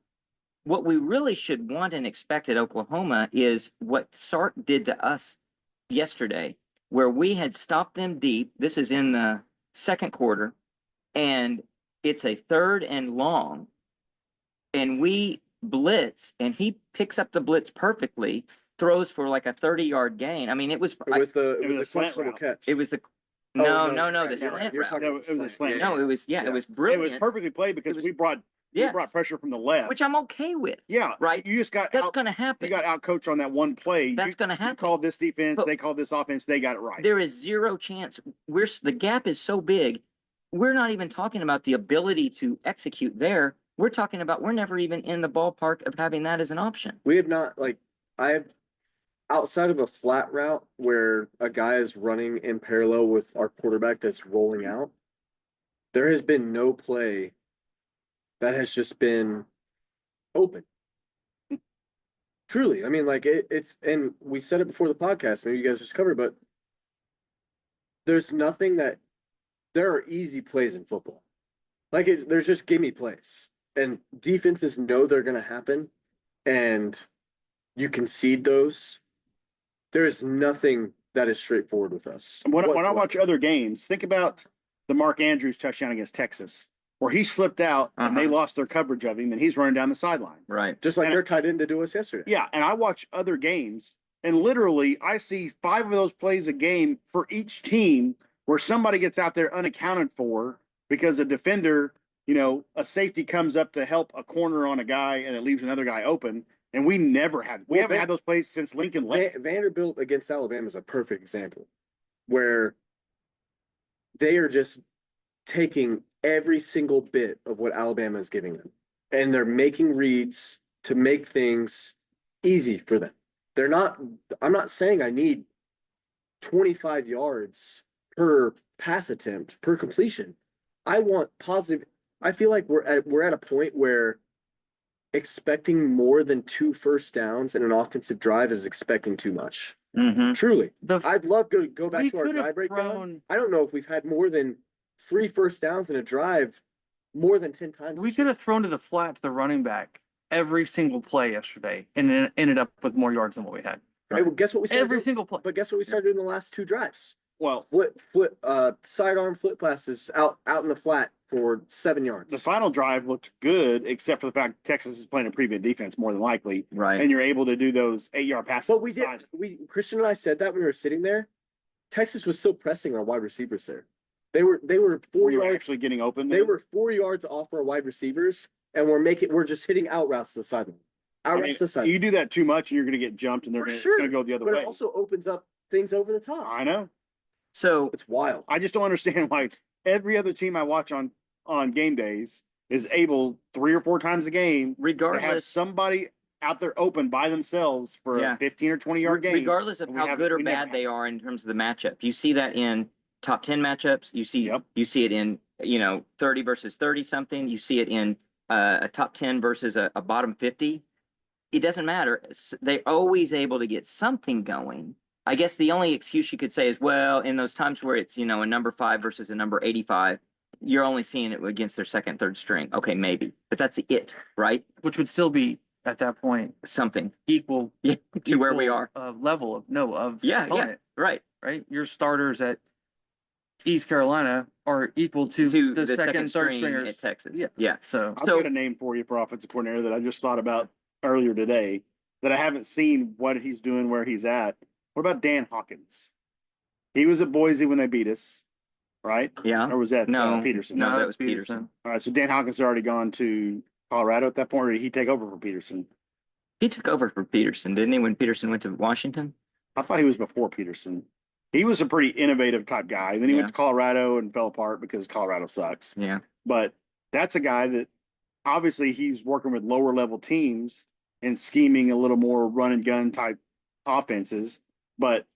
What we really should want and expect at Oklahoma is what Sark did to us yesterday, where we had stopped them deep. This is in the second quarter, and it's a 3rd and long. And we blitz, and he picks up the blitz perfectly, throws for like a 30-yard gain. I mean, it was It was the, it was a slant questionable route. catch. it was the Oh, no, you're the right, you're right. slant You're route. talking No, about it was a slant. No, it was Yeah. it was It brilliant. was perfectly played because was- we brought Yes, pressure from the left. which I'm okay with. Yeah, right. You just got That's out, going to you happen. got out coached on that one play. That's going to You happen. called this defense, But- they called this offense, they got it right. There is zero chance. The gap is so big. We're not even talking about the ability to execute there. We're talking about we're never even in the ballpark of having that as an option. We have not, outside of a flat route where a guy is running in parallel with our quarterback that's rolling out, there has been no play that has just been open. Truly, I mean, it's, and we said it before the podcast, maybe you guys just covered, but there's nothing there are easy plays in football. There's just gimme plays, and defenses know they're going to happen, and you concede those. There's nothing that is straightforward with us. And when I whatsoever. watch other games, think about the Mark Andrews touchdown against Texas, where he slipped out and they Uh-huh. lost their coverage of him and he's running down the sideline. Right. Just like and- they're tied in to do us yesterday. Yeah, and I watch other games and literally I see 5 of those plays a game for each team where somebody gets out there unaccounted for because a defender, a safety comes up to help a corner on a guy and it leaves another guy open. And we haven't had those plays since Lincoln left. Vanderbilt against Alabama is a perfect example where they are just taking every single bit of what Alabama is giving them, and they're making reads to make things easy for them. I'm not saying I need 25 yards per pass attempt per completion. I want positive. I feel like we're at a point where expecting more than 2 first downs in an offensive drive is expecting too much. Mm-hmm. Truly. The I'd love to go back we to our could have drive breakdown. thrown. I don't know if we've had more than 3 first downs in a drive more than 10 times. We this could year. have thrown to the flat to the running back every single play yesterday, and it ended up with more yards than what we had. Hey, well, guess what we started Every doing? single play. But guess what we started doing the last 2 drives? Well, Sidearm flip passes out in the flat for 7 yards. the final drive looked good, except for the fact Texas is playing a pretty good defense, more than likely, Right. and you're able to do those 8-yard passes. But we did. inside. Christian and I said that when we were sitting there. Texas was still pressing our wide receivers there. They were 4 We were yards. actually getting open. They there. were 4 yards off our wide receivers, and we're just hitting out routes to the sideline. I Out mean, routes to the sideline. you do that too much, and you're going to get jumped, and For it's sure. going to go the other But way. it also opens up things over the top. I know. So It's wild. I just don't understand why every other team I watch on game days is able 3 or 4 times a game to have regardless, somebody out there open by themselves for Yeah. a 15 or 20-yard game. regardless of we how haven't- good or we never bad have. they are in terms of the matchup, you see that in top 10 matchups. You see Yep. you see it in 30 versus 30 something. You see it in a top 10 versus a bottom 50. It doesn't matter. They're always able to get something going. I guess the only excuse you could say is, well, in those times where it's, a number 5 versus a number 85, you're only seeing it against their second, third string. Okay, maybe, but that's it, right? Which would still be at that point Something equal yeah, to where we equal, are. level of Yeah, opponent, right. right? Your starters at East Carolina are equal to, To the, second, third string stringers at Texas. Yeah. Yeah. So I've So- got a name for you for offensive coordinator that I just thought about earlier today that I haven't seen what he's doing, where he's at. What about Dan Hawkins? He was at Boise when they beat us, right? Yeah. Or was that No, Peterson? no, that it's was Peterson. All right, so Dan Hawkins had already gone to Colorado at that point, or did he take over for Peterson? He took over for Peterson, didn't he, when Peterson went to Washington? I thought he was before Peterson. He was a pretty innovative type guy. Then he Yeah. went to Colorado and fell apart because Colorado sucks. Yeah. But that's a guy that obviously he's working with lower level teams and scheming a little more run and gun type offenses. But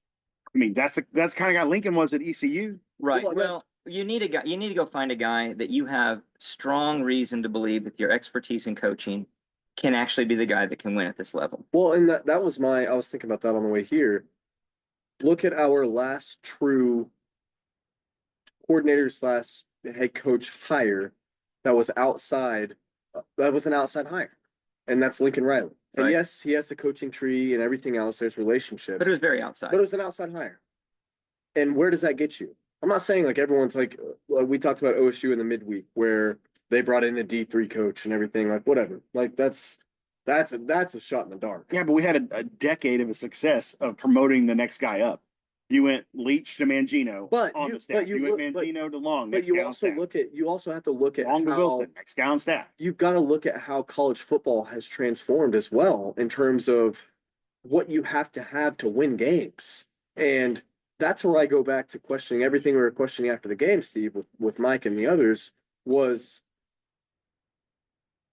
I mean, that's kind of guy Lincoln was at ECU. Right, Well, well, you need a guy, you need to go find a guy that you have strong reason to believe with your expertise in coaching can actually be the guy that can win at this level. Well, and that was I was thinking about that on the way here. Look at our last true coordinator slash head coach hire that was outside, that was an outside hire. And that's Lincoln Riley. And Right. yes, he has the coaching tree and everything else, there's relationship, But it was very outside. but it was an outside hire. And where does that get you? I'm not saying like everyone's like we talked about OSU in the midweek where they brought in the D3 coach and everything, like whatever. Like that's a shot in the dark. Yeah, but we had a decade of a success of promoting the next guy up. You went Leach to Mangino But on you- the staff. but you You went look- but- Mangino to Long. But Next you guy on also staff. you also have to look at Long to how Wilson. Next guy on staff. you've got to look at how college football has transformed as well in terms of what you have to win games. And that's where I go back to questioning everything we were questioning after the game, Steve, with Mike and the others, was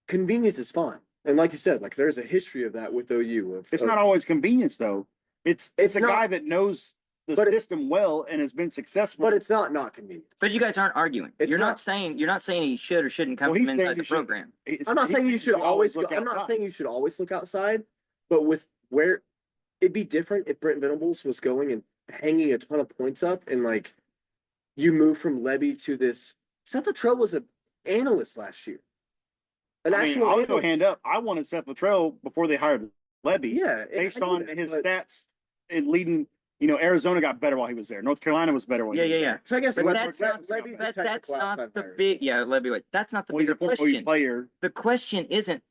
convenience is fine. And like you said, like there's a history of that with OU. It's not always convenience though. It's It's a not- guy that knows the but it- system well and has been successful. but it's not convenience. But you guys aren't arguing. It's You're not- not saying, you're not saying he should or shouldn't come Well, he's from saying inside you the should- program. I'm not saying you should always look I'm not outside. saying you should always look outside, but with where it'd be different if Brent Venables was going and hanging a ton of points up and like you move from Levy to this. Seth Luttrell was an analyst last year. An I mean, actual I'll go analyst. hand up. I wanted Seth Luttrell before they hired Levy. Yeah. Based I knew on that, his but- stats and leading, Arizona got better while he was there. North Carolina was better while Yeah, he was yeah, there. yeah. So I guess But Levy- that's not, Levy's a that's technical not outside the hire. big, yeah, Levy, wait, that's not the Well, he's bigger a former OU question. player. The question isn't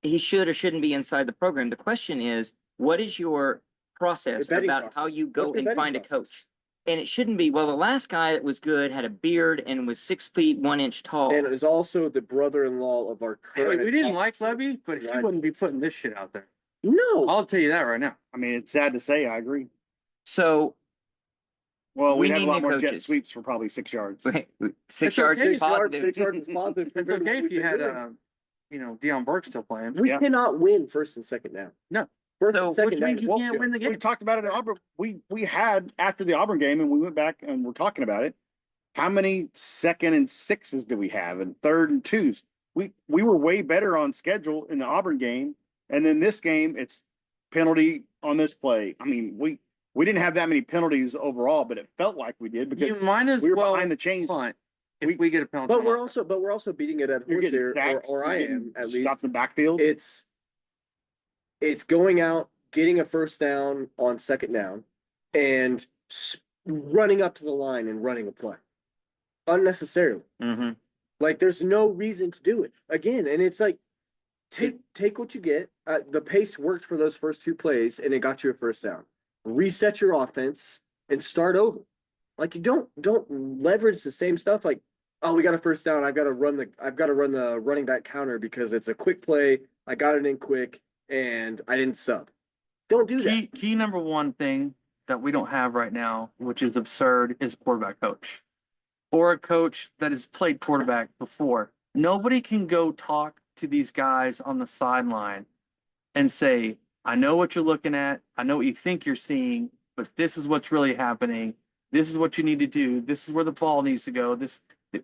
he should or shouldn't be inside the program. The question is, what is your process The vetting about how process. you go What's the and vetting find a process? coach? And it shouldn't be, well, the last guy that was good had a beard and was 6 feet 1 inch tall. And it was also the brother-in-law of our Hey, current. we didn't like Levy, but he Right. wouldn't be putting this shit out there. No, I'll tell you that right now. I mean, it's sad to say. I agree. So Well, We we had need a lot new more jet coaches. sweeps for probably 6 yards. 6 It's yards okay. is positive. 6 yards is positive. It's compared to okay what if we've you been had, doing. Deion Burke still playing. We Yeah. cannot win first and second down. No. First So, and second which down. means is you what can't we win the We game. talked about it at Auburn. We had after the Auburn game, and we went back and we're talking about it. How many 2nd and 6s do we have, and 3rd and 2s? We were way better on schedule in the Auburn game, and then this game, it's penalty on this play. I mean, we didn't have that many penalties overall, but it felt like we did You because might as we were well behind the chains. punt We- if we get a penalty. But on we're offense. also beating it at You're horse getting here, sacks, or you're I getting am at stops least. in the backfield. It's going out, getting a first down on second down, and running up to the line and running a play unnecessarily. Mhm. Like there's no reason to do it again, and it's like take what you get. The pace worked for those first 2 plays, and it got you a first down. Reset your offense and start over. Like you don't leverage the same stuff. Like, oh, we got a first down. I've got to run the running back counter because it's a quick play. I got it in quick, and I didn't sub. Don't do that. Key number one thing that we don't have right now, which is absurd, is a quarterback coach. Or a coach that has played quarterback before. Nobody can go talk to these guys on the sideline and say, I know what you're looking at, I know what you think you're seeing, but this is what's really happening. This is what you need to do. This is where the ball needs to go.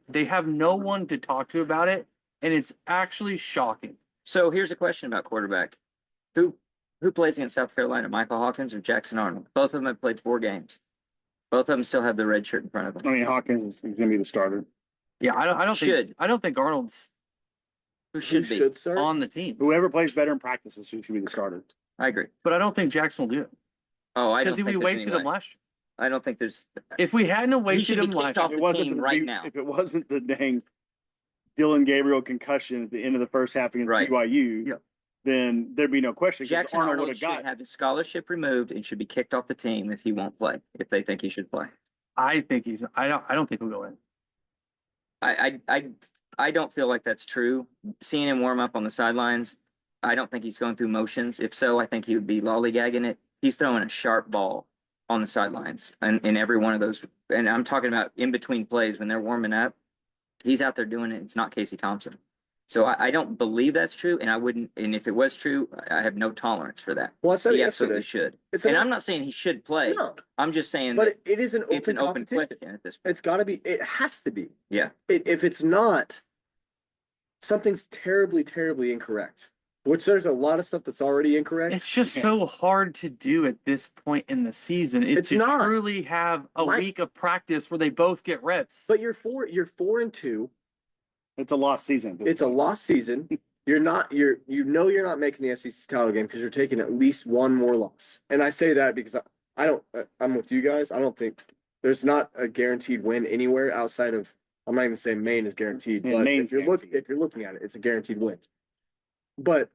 They have no one to talk to about it, and it's actually shocking. So here's a question about quarterback. Who plays against South Carolina, Michael Hawkins or Jackson Arnold? Both of them have played 4 games. Both of them still have the red shirt in front of I them. mean, Hawkins is going to be the starter. Yeah, I don't Should. think I don't think Arnold's Who Who should be? should start? on the team, Whoever plays better in practices should be the starter. I agree. but I don't think Jackson will do it Oh, I don't because think we there's wasted any him way. last year. I don't think there's. If we hadn't should wasted be him kicked last off year, the team right now. If it wasn't the dang Dylan Gabriel concussion at the end of the first half against Right. BYU, Yeah. then there'd be no question. 'cause Jackson Arnold Arnold would should have got. have his scholarship removed and should be kicked off the team if he won't play, if they think he should play. I think I don't think he'll go in. I don't feel like that's true. Seeing him warm up on the sidelines, I don't think he's going through motions. If so, I think he would be lollygagging it. He's throwing a sharp ball on the sidelines and in every one of those. And I'm talking about in between plays when they're warming up. He's out there doing it. It's not Casey Thompson. So I don't believe that's true, and I wouldn't, and if it was true, I have no tolerance for that. Well, I said it He absolutely yesterday. should. It's And an, I'm not saying he should play. no, I'm just saying but that it is an it's open an open competition. question at this point. It's gotta be, it has to be. Yeah. If it's not, something's terribly, terribly incorrect. Which there's a lot of stuff that's already incorrect. It's just Yeah. so hard to do at this point in the season. Is It's to not. truly have a My- week of practice where they both get reps. But you're 4-2. It's a lost season. It's a lost season. You're not, you're not making the SEC title game because you're taking at least one more loss. And I say that because I'm with you guys. I don't think there's not a guaranteed win anywhere outside of, I'm not even saying Maine is guaranteed, Yeah, but Maine's guaranteed. if you're looking at it, it's a guaranteed win. But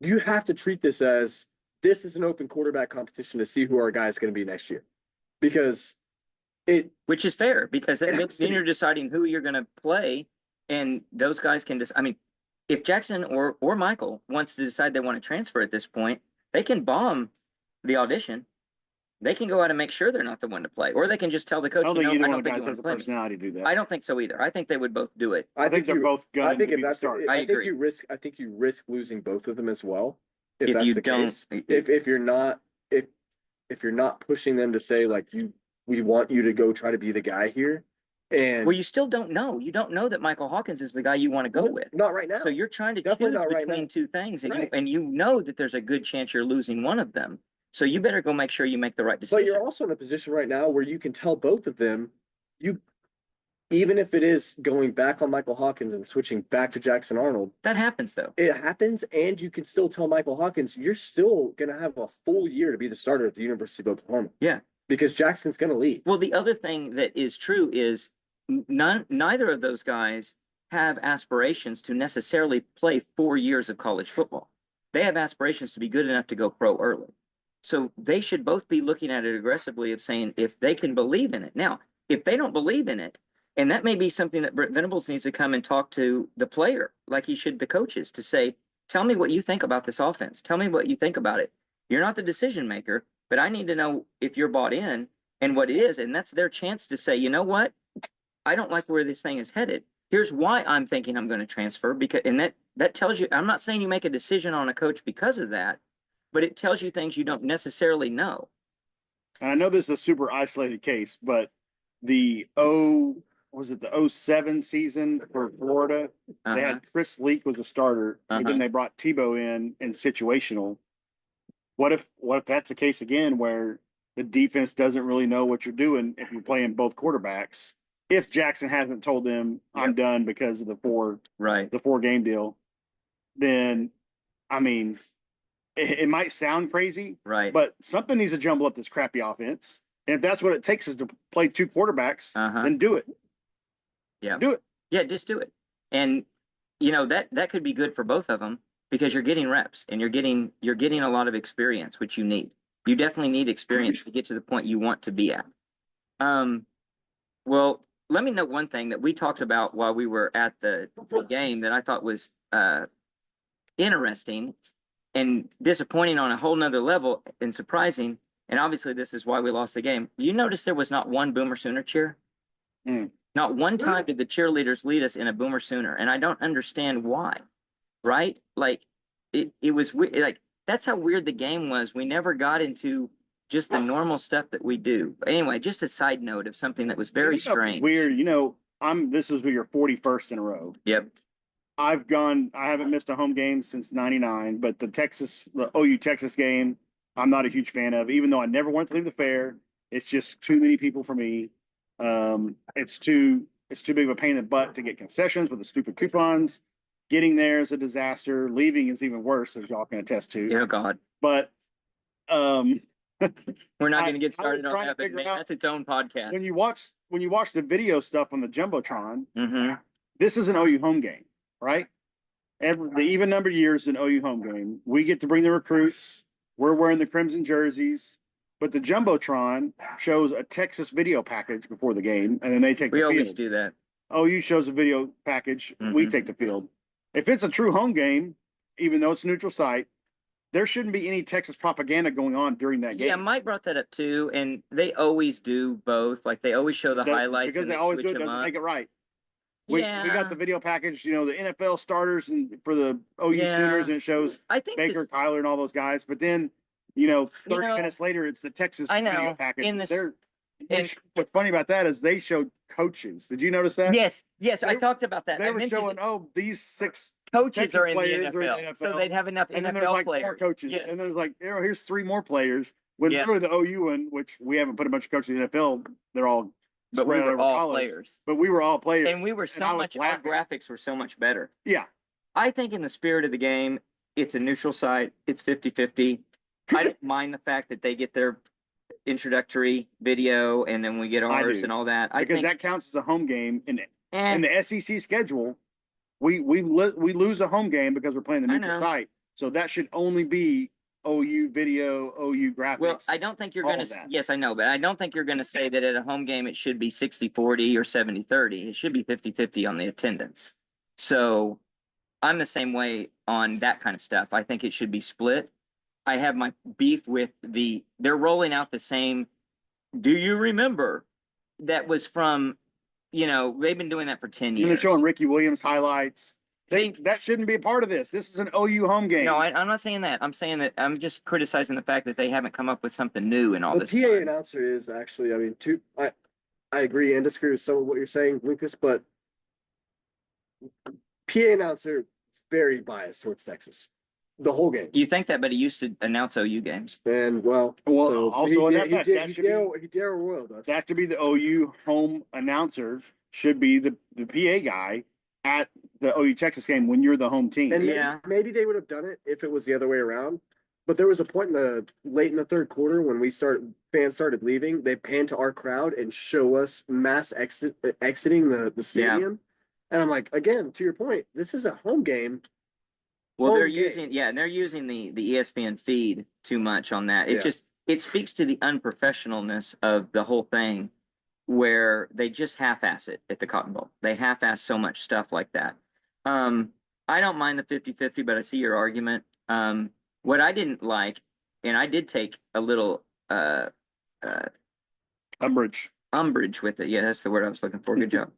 you have to treat this as, this is an open quarterback competition to see who our guy is going to be next year. Because Which is fair, because It then has to be. you're deciding who you're gonna play, and those guys can just, I mean, if Jackson or Michael wants to decide they want to transfer at this point, they can bomb the audition. They can go out and make sure they're not the one to play, or they can just tell the I coach, don't you think know, either I one don't of the think you guys want has to the play me. personality to do that. I don't think so either. I think they would both do it. I think they're both I gunning think to if be the that's, starter. I I think agree. I think you risk losing both of them as well. If If that's you the don't, case, if you're not, if you're not pushing them to say like, we want you to go try to be the guy here. And well, you still don't know. You don't know that Michael Hawkins is the guy you want to go with. not right now. So you're trying to Definitely choose not right between now. two things, and Right. you know that there's a good chance you're losing one of them. So you better go make sure you make the right But decision. you're also in a position right now where you can tell both of them, even if it is going back on Michael Hawkins and switching back to Jackson Arnold, That happens though. it happens, and you can still tell Michael Hawkins, you're still gonna have a full year to be the starter at the University of Oklahoma. Yeah. Because Jackson's gonna leave. Well, the other thing that is true is neither of those guys have aspirations to necessarily play 4 years of college football. They have aspirations to be good enough to go pro early. So they should both be looking at it aggressively of saying if they can believe in it. Now, if they don't believe in it, and that may be something that Brent Venables needs to come and talk to the player, like he should the coaches, to say, tell me what you think about this offense. Tell me what you think about it. You're not the decision maker, but I need to know if you're bought in and what it is. And that's their chance to say, you know what? I don't like where this thing is headed. Here's why I'm thinking I'm going to transfer, because, and that tells you, I'm not saying you make a decision on a coach because of that, but it tells you things you don't necessarily know. And I know this is a super isolated case, but the was it the 07 season for Florida? They Uh-huh. had Chris Leak was a starter, and then Uh-huh. they brought Tebow in situational. What if that's the case again, where the defense doesn't really know what you're doing if you're playing both quarterbacks? If Jackson hasn't told them I'm done because of the Right. 4-game deal, then I mean, it might sound crazy, Right. but something needs to jumble up this crappy offense. And if that's what it takes is to play two quarterbacks, Uh-huh. then do it. Yeah. Do it. Yeah, just do it. And you know, that could be good for both of them because you're getting reps and you're getting a lot of experience, which you need. You definitely need experience to get to the point you want to be at. Well, let me note one thing that we talked about while we were at the game that I thought was interesting and disappointing on a whole nother level and surprising. And obviously this is why we lost the game. You notice there was not one Boomer Sooner cheer? Not one time did the cheerleaders lead us in a Boomer Sooner, and I don't understand why. Right? Like it was like that's how weird the game was. We never got into just the normal stuff that we do. But anyway, just a side note of something that was very You know, strange. Weird. This is your 41st in a row. Yep. I haven't missed a home game since '99, but the OU Texas game, I'm not a huge fan of, even though I never wanted to leave the fair. It's just too many people for me. It's too big of a pain in the butt to get concessions with the stupid coupons. Getting there is a disaster. Leaving is even worse, as y'all can attest to. Oh God. But We're not I- going to get I was started on trying to that, but figure man, out- that's its own podcast. when you watch the video stuff on the Jumbotron, Mm-hmm. this is an OU home game, right? The even numbered years an OU home game. We get to bring the recruits. We're wearing the crimson jerseys, but the Jumbotron shows a Texas video package before the game, and then they take We the always field. do that. OU shows a video package. We Mhm. take the field. If it's a true home game, even though it's a neutral site, there shouldn't be any Texas propaganda going on during that game. Yeah, Mike brought that up too, and they always do both. Like they always show the highlights because and they they always switch do it. them Doesn't up. make it right. We Yeah. got the video package, you know, the NFL starters and for the OU Yeah. Sooners, and it shows I think Baker, this- Tyler, and all those guys. But then, you know, 30 know, minutes later, it's the Texas I video know, package. in this- They're, in- what's funny about that is they showed coaches. Did you notice that? yes, I They- talked about that. They I were mentioned showing, it. oh, these 6 Coaches Texas are in the players are in the NFL, so NFL, they'd have enough and then there's NFL like 4 players. coaches, Yes. and there's like, you know, here's 3 more players. When Yeah. really the OU one, which we haven't put a bunch of coaches in the NFL, they're all But we spread were over all college. players. But we were all players, And we were I so was much, our laughing. graphics were so much better. Yeah, I think in the spirit of the game, it's a neutral site. It's 50-50. I don't mind the fact that they get their introductory video and then we get I ours do. and all that. I because think, that counts as a home game in and the SEC schedule. We lose a home game because we're playing the I neutral know. site, so that should only be OU video, OU graphics. well, I don't think you're all gonna, of that. yes, I know, but I don't think you're gonna say that at a home game, it should be 60-40 or 70-30. It should be 50-50 on the attendance. So I'm the same way on that kind of stuff. I think it should be split. I have my beef with they're rolling out the same, do you remember? That was from, you know, they've been doing that for 10 And they're years. showing Ricky Williams highlights. That shouldn't be a part of this. This is an OU home game. No, I'm not saying that. I'm saying that I'm just criticizing the fact that they haven't come up with something new in all The this PA time. announcer is actually, I mean, I agree and disagree with some of what you're saying, Lucas, but PA announcer very biased towards Texas, the whole game. You think that, but he used to announce OU games. And well, Well, so also he, in did- that he fact, did, that he should be- dare, he dare roiled us. that to be the OU home announcer should be the PA guy at the OU Texas game when you're the home team. And Yeah. maybe they would have done it if it was the other way around. But there was a point late in the third quarter when fans started leaving, they panned to our crowd and show us mass exiting the stadium. And I'm like, again, to your point, this is a home game. Well, they're Home game. using, yeah, and they're using the ESPN feed too much on that. It Yeah. just, it speaks to the unprofessionalness of the whole thing where they just half-ass it at the Cotton Bowl. They half-ass so much stuff like that. I don't mind the 50-50, but I see your argument. What I didn't like, and I did take a little, Umbrage. umbrage with it. Yeah, that's the word I was looking for. Good job.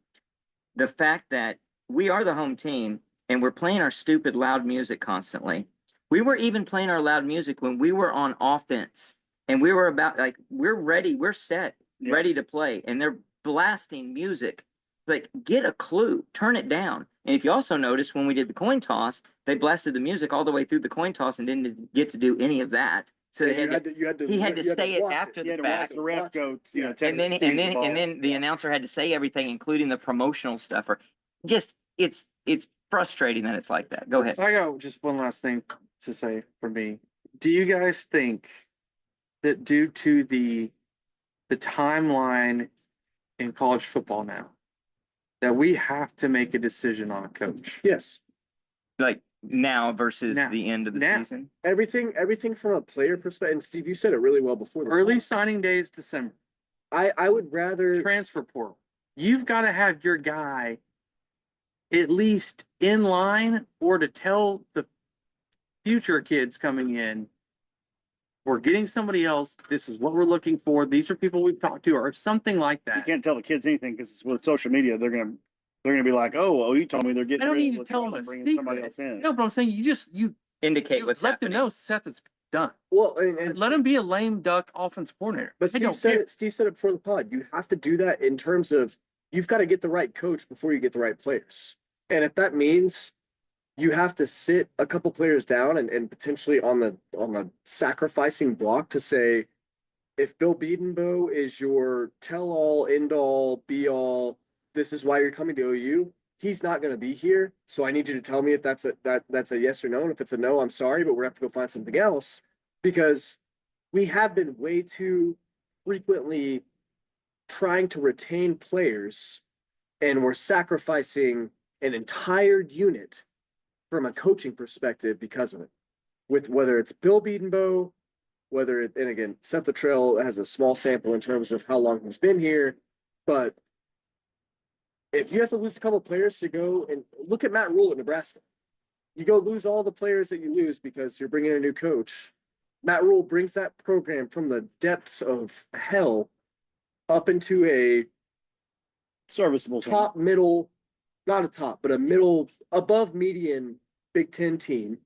The fact that we are the home team and we're playing our stupid loud music constantly. We were even playing our loud music when we were on offense and we were about like, we're ready, we're set, Yeah. ready to play. And they're blasting music. Like, get a clue, turn it down. And if you also notice when we did the coin toss, they blasted the music all the way through the coin toss and didn't get to do any of that. So they You had to, you had to, he had to you say it watch after You the had to watch fact. the ref Watch go, it. you know, Yeah. Texas And then, State and then, the ball. and then the announcer had to say everything, including the promotional stuff, or just, it's frustrating that it's like that. Go ahead. So I got just one last thing to say for me. Do you guys think that due to the timeline in college football now, that we have to make a decision on a coach? Yes. Like now versus Now. the end of the Now. season. Everything from a player perspective, and Steve, you said it really well before. the Early call. signing day is December. I would rather, Transfer portal. You've got to have your guy at least in line, or to tell the future kids coming in, we're getting somebody else. This is what we're looking for. These are people we've talked to, or something like You that. can't tell the kids anything because with social media, they're gonna be like, oh, well, you told me they're getting. I don't rid of need to what's tell going them on, a bringing somebody secret. else in. No, but I'm saying you Indicate what's let happening. them know Seth is done. well, and Let him be a lame duck offense coordinator. But I Steve don't said care. it. Steve said it before the pod. You have to do that in terms of you've got to get the right coach before you get the right players. And if that means you have to sit a couple players down and potentially on the sacrificing block to say, if Bill Bedenbow is your tell all, end all, be all, this is why you're coming to OU. He's not going to be here. So I need you to tell me if that's a yes or no. And if it's a no, I'm sorry, but we're gonna have to go find something else, because we have been way too frequently trying to retain players, and we're sacrificing an entire unit from a coaching perspective because of it. With whether it's Bill Bedenbow, and again, Seth Luttrell has a small sample in terms of how long he's been here, but if you have to lose a couple players to go and look at Matt Rule at Nebraska, you go lose all the players that you lose because you're bringing in a new coach. Matt Rule brings that program from the depths of hell up into a Serviceable. team. top middle not a top, but a middle, above median Big Ten team,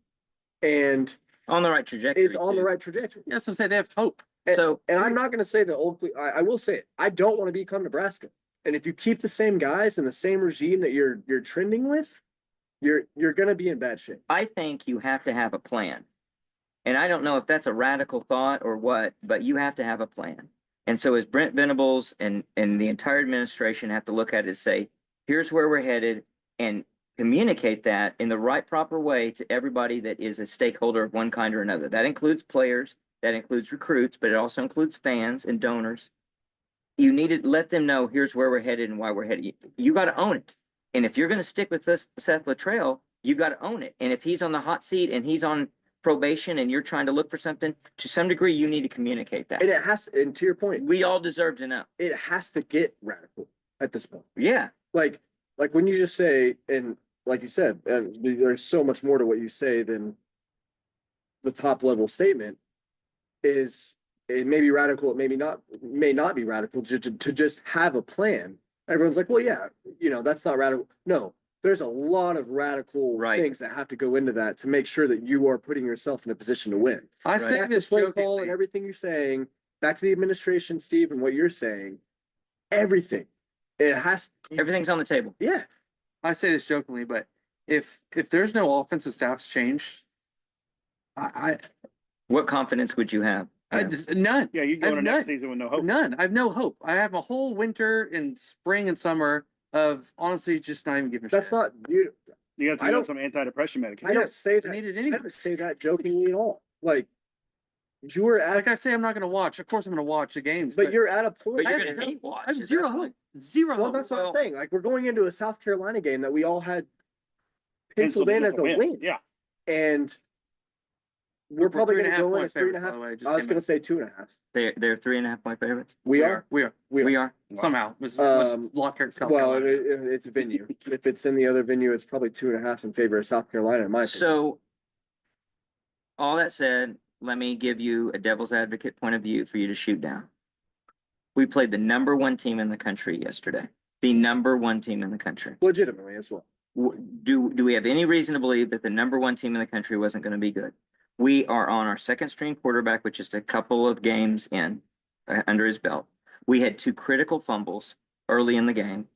and On the right trajectory. is on the too. right trajectory. That's what I'm saying. They have hope. So, And I'm not going to say that I will say it. I don't want to become Nebraska. And if you keep the same guys and the same regime that you're trending with, you're going to be in bad shape. I think you have to have a plan. And I don't know if that's a radical thought or what, but you have to have a plan. And so as Brent Venables and the entire administration have to look at it and say, here's where we're headed, and communicate that in the right proper way to everybody that is a stakeholder of one kind or another. That includes players, that includes recruits, but it also includes fans and donors. You need to let them know here's where we're headed and why we're headed. You got to own it. And if you're going to stick with this Seth Luttrell, you got to own it. And if he's on the hot seat and he's on probation and you're trying to look for something, to some degree, you need to communicate that. And it has, and to your point, We all deserve to know. it has to get radical at this point. Yeah. Like when you just say, and like you said, and there's so much more to what you say than the top level statement, is it may be radical, it may not be radical to just have a plan. Everyone's like, well, yeah, that's not radical. No, there's a lot of radical Right. things that have to go into that to make sure that you are putting yourself in a position to win. I Right. say Back to this play call jokingly. and everything you're saying, back to the administration, Steve, and what you're saying, everything. It has, Everything's on the table. yeah. I say this jokingly, but if there's no offensive staff's changed, I What confidence would you have? just none. Yeah, you go I'm into next none. season with no hope. None. I have no hope. I have a whole winter and spring and summer of honestly just not even giving a That's shit. not, you, You have to I do don't- some antidepressant I medication. don't Yes, say I that, needed I anyway. don't say that jokingly at all. Like, you were Like at, I say, I'm not going to watch. Of course, I'm going to watch the games, but you're at a But point. you're I going have to no- hate watch. I have at zero that hope. point. Zero Well, hope. that's what I'm Well- saying. Like, we're going into a South Carolina game that we all had penciled in as a win. Yeah, And we're probably three and gonna a half go in point as 3.5. favorites, by the way, just I was came gonna out. say 2.5. They're 3.5-point favorites. We are. We are. We are. Somehow. Let's Um, lock here, South Well, Carolina. it's a venue. If it's in the other venue, it's probably 2.5 in favor of South Carolina, in my opinion. So, all that said, let me give you a devil's advocate point of view for you to shoot down. We played the number one team in the country yesterday. The number one team in the country. Legitimately as well. Do we have any reason to believe that the number one team in the country wasn't going to be good? We are on our second string quarterback, which is a couple of games in under his belt. We had 2 critical fumbles early in the game.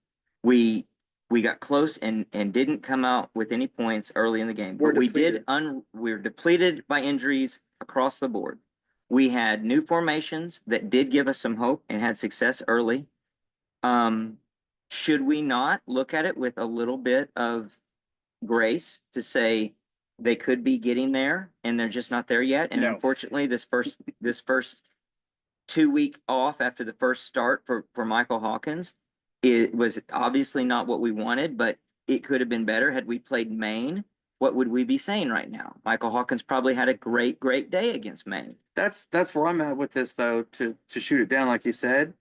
We got close and didn't come out with any points early in the game. We're But we depleted. we're depleted by injuries across the board. We had new formations that did give us some hope and had success early. Should we not look at it with a little bit of grace to say they could be getting there and they're just not there yet? And No. unfortunately, this first 2-week off after the first start for Michael Hawkins, it was obviously not what we wanted, but it could have been better. Had we played Maine, what would we be saying right now? Michael Hawkins probably had a great day against Maine. That's where I'm at with this, though, to shoot it down, like you said.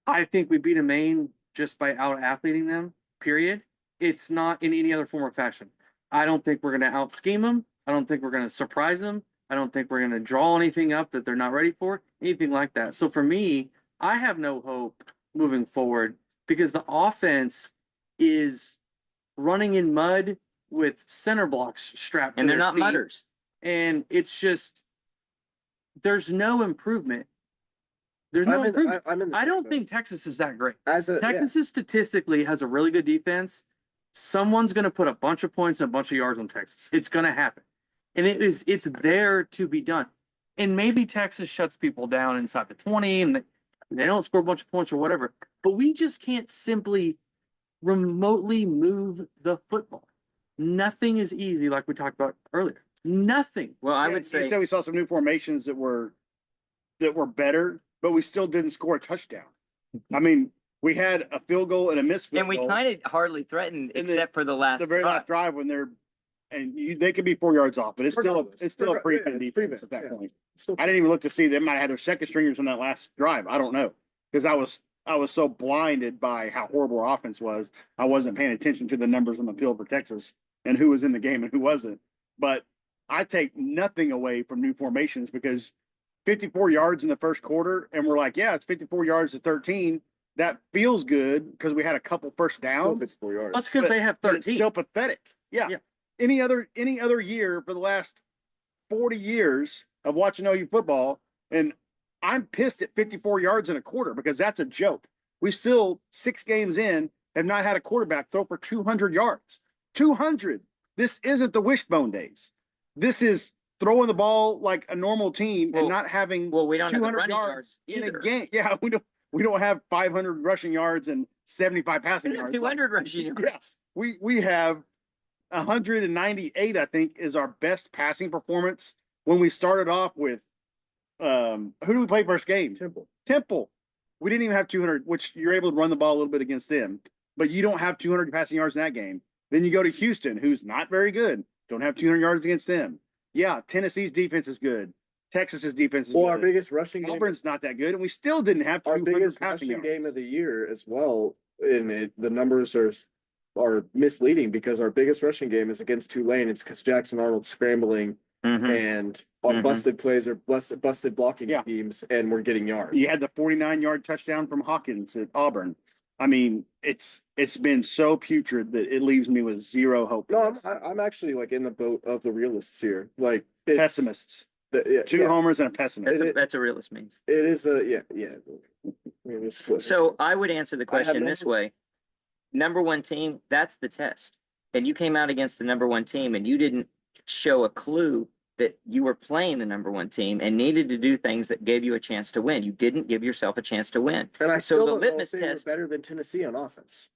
I think we beat a Maine just by out-athleting them, period. It's not in any other form or fashion. I don't think we're going to out-scheme them. I don't think we're going to surprise them. I don't think we're going to draw anything up that they're not ready for, anything like that. So for me, I have no hope moving forward because the offense is running in mud with center blocks strapped to And they're their not feet. mutters. And it's just, there's no improvement. There's no improvement. I'm in the I same don't boat. think Texas is that great. As a, yeah. Texas is statistically has a really good defense. Someone's going to put a bunch of points and a bunch of yards on Texas. It's going to happen. And it's there to be done. And maybe Texas shuts people down inside the 20 and they don't score a bunch of points or whatever. But we just can't simply remotely move the football. Nothing is easy like we talked about earlier. Nothing. Well, I Yeah, would say, you said we saw some new formations that were better, but we still didn't score a touchdown. I mean, we had a field goal and a missed field and we goal. kind of hardly threatened And the- except for the last The very drive. last drive when they could be 4 yards off, but it's still Regardless. a Yeah, prevent it's defense prevent, at that yeah. point. So, I didn't even look to see they might have had their second stringers on that last drive. I don't know because I was so blinded by how horrible our offense was. I wasn't paying attention to the numbers on the field for Texas and who was in the game and who wasn't. But I take nothing away from new formations because 54 yards in the first quarter, and we're like, yeah, it's 54 yards to 13. that feels good because we had a couple first Still downs. it's 4 yards. That's because they have But it's 13. still pathetic. Yeah. Yeah. Any other year for the last 40 years of watching OU football, and I'm pissed at 54 yards in a quarter because that's a joke. We still 6 games in have not had a quarterback throw for 200 yards. 200. This isn't the wishbone days. This is throwing the ball like a normal team Well- and not having Well, we don't have the 200 running yards yards in either. a game. Yeah, we don't have 500 rushing yards and 75 passing We have yards. 200 rushing yards. Yes. We have 198, I think, is our best passing performance when we started off with who do we play first game? Temple. We didn't even have 200, which you're able to run the ball a little bit against them, but you don't have 200 passing yards in that game. Then you go to Houston, who's not very good. Don't have 200 yards against them. Yeah, Tennessee's defense is good. Texas's defense is Well, our good. biggest rushing game, Auburn's not that good, and we still didn't have our 200 biggest passing rushing game yards. of the year as well. And the numbers are misleading because our biggest rushing game is against Tulane. It's because Jackson Arnold's scrambling Mhm. and on Mhm. busted plays or busted blocking Yeah. schemes, and we're getting yards. You had the 49-yard touchdown from Hawkins at Auburn. I mean, it's been so putrid that it leaves me with zero hope. No, I'm actually like in the boat of the realists here. Like it's Pessimists. Yeah, 2 homers and a pessimist. It- That's a realist means. it is a yeah. I mean, it's split. So I would answer the I have question no- this way. Number one team, that's the test. And you came out against the number one team and you didn't show a clue that you were playing the number one team and needed to do things that gave you a chance to win. You didn't give yourself a chance to win. and I so still the don't know if litmus they were test- better than Tennessee on offense.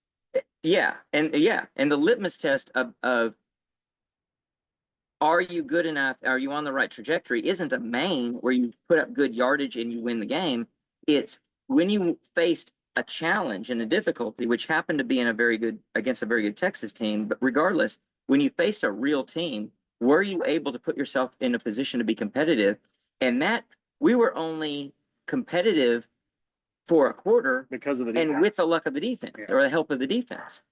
Yeah, and the litmus test of are you good enough? Are you on the right trajectory? Isn't a main where you put up good yardage and you win the game. It's when you faced a challenge and a difficulty, which happened to be against a very good Texas team. But regardless, when you faced a real team, were you able to put yourself in a position to be competitive? And that we were only competitive for a quarter Because of the and defense. with the luck of the defense Yeah. or the help of the defense.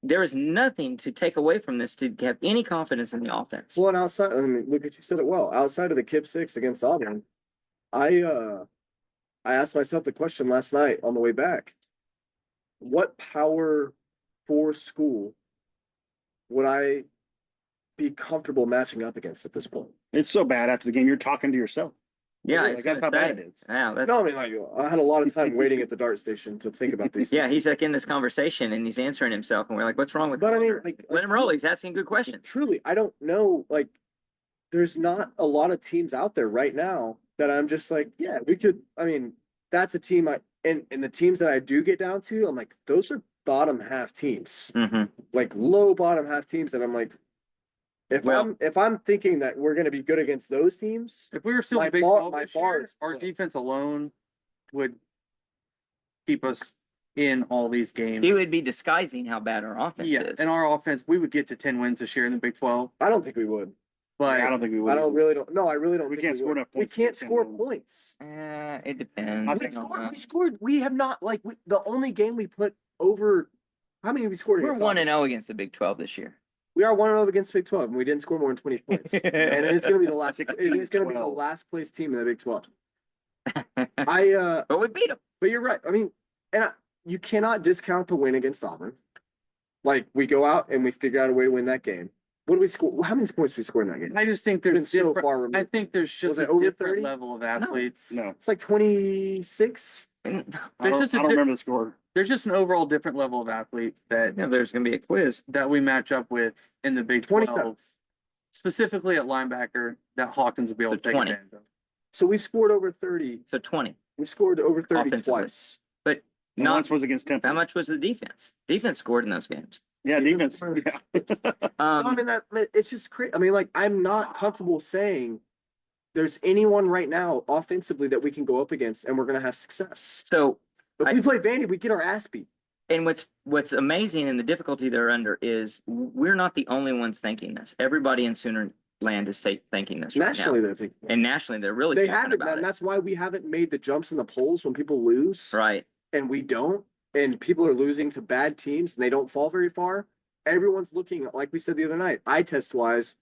There is nothing to take away from this to have any confidence in the offense. Well, and outside, I mean, look at you said it well. Outside of the Kip 6 against Auburn, I asked myself the question last night on the way back. What Power 4 school would I be comfortable matching up against at this point? It's so bad after the game. You're talking to yourself. Yeah, Like, it's that's how bad sad. it is. Yeah, that's, No, I mean, like, I had a lot of time waiting at the DART station to think about these yeah, things. he's like in this conversation and he's answering himself and we're like, what's wrong with But I mean, Connor? like, Let him roll. He's asking good questions. truly, I don't know, like, there's not a lot of teams out there right now that I'm just like, yeah, we could, I mean, that's a team and the teams that I do get down to, I'm like, those are bottom half teams, Hmm. like low bottom half teams that I'm like, Well- if I'm thinking that we're gonna be good against those teams, If we were still My in Big bar- 12 my this year, bar is our low. defense alone would keep us in all these games. He would be disguising how bad our offense Yeah, is. and our offense, we would get to 10 wins this year in the Big 12, I don't think we would. but I don't think we would. I don't really don't, no, I really don't We think can't score would. enough We points to can't get 10 score wins. points. It depends. I We think on scored, that. we scored, we have not, like, the only game we put over, how many have we scored We're against? 1-0 against the Big 12 this year. We are 1-0 against Big 12, and we didn't score more than 20 points. And it's gonna be the last, it is gonna be the 12. last place team in the Big 12. I, But we beat them. but you're right. I mean, you cannot discount the win against Auburn. Like, we go out and we figure out a way to win that game. What do we score? How many points do we score in that game? I just think It's been there's so different, far I removed. think there's just Was a it over different 30? level of athletes. No, It's like 26. I There's don't, just a I don't di- remember the score. There's just an overall different level of athlete that There's going to be a quiz. we match up with in the Big 27. 12, specifically at linebacker that Hawkins will be able So to take 20. advantage of. So we've scored over 30. So 20. We've scored over 30 Offensively. twice. But And not once was against Temple. how much was the defense? Defense scored in those games. Yeah, defense. Defense. Yeah. No, I Um, mean, it's just crazy. I mean, like, I'm not comfortable saying there's anyone right now offensively that we can go up against and we're gonna have success. so, If we play Vandy, we get our ass beat. and what's amazing and the difficulty they're under is we're not the only ones thinking this. Everybody in Sooner land is thinking this right now. Nationally, they're thinking. And nationally, they're really They thinking haven't, about and it. that's why we haven't made the jumps in the polls when people lose. Right. And we don't, and people are losing to bad teams and they don't fall very far. Everyone's looking, like we said the other night, eye test wise.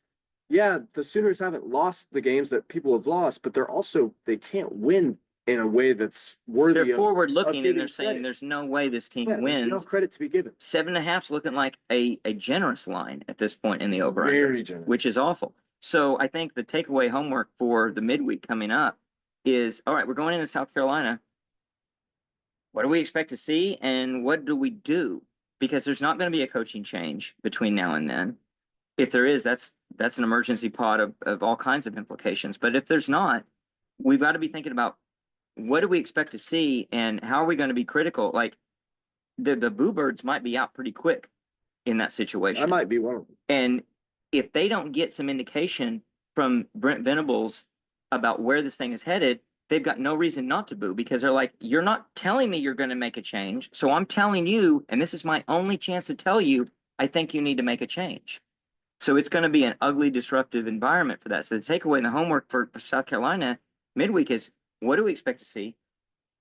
Yeah, the Sooners haven't lost the games that people have lost, but they can't win in a way that's worthy They're of. forward looking and getting they're saying credit. there's no way this team Yeah, there's enough wins. credit to be given. 7.5's looking like a generous line at this point in the over under, Very generous. which is awful. So I think the takeaway homework for the midweek coming up is, all right, we're going into South Carolina. What do we expect to see and what do we do? Because there's not going to be a coaching change between now and then. If there is, that's an emergency pod of all kinds of implications. But if there's not, we've got to be thinking about what do we expect to see and how are we going to be critical? Like the Boo Birds might be out pretty quick in that situation. I might be one of them. And if they don't get some indication from Brent Venables about where this thing is headed, they've got no reason not to boo because they're like, you're not telling me you're going to make a change. So I'm telling you, and this is my only chance to tell you, I think you need to make a change. So it's going to be an ugly, disruptive environment for that. So the takeaway and the homework for South Carolina midweek is, what do we expect to see?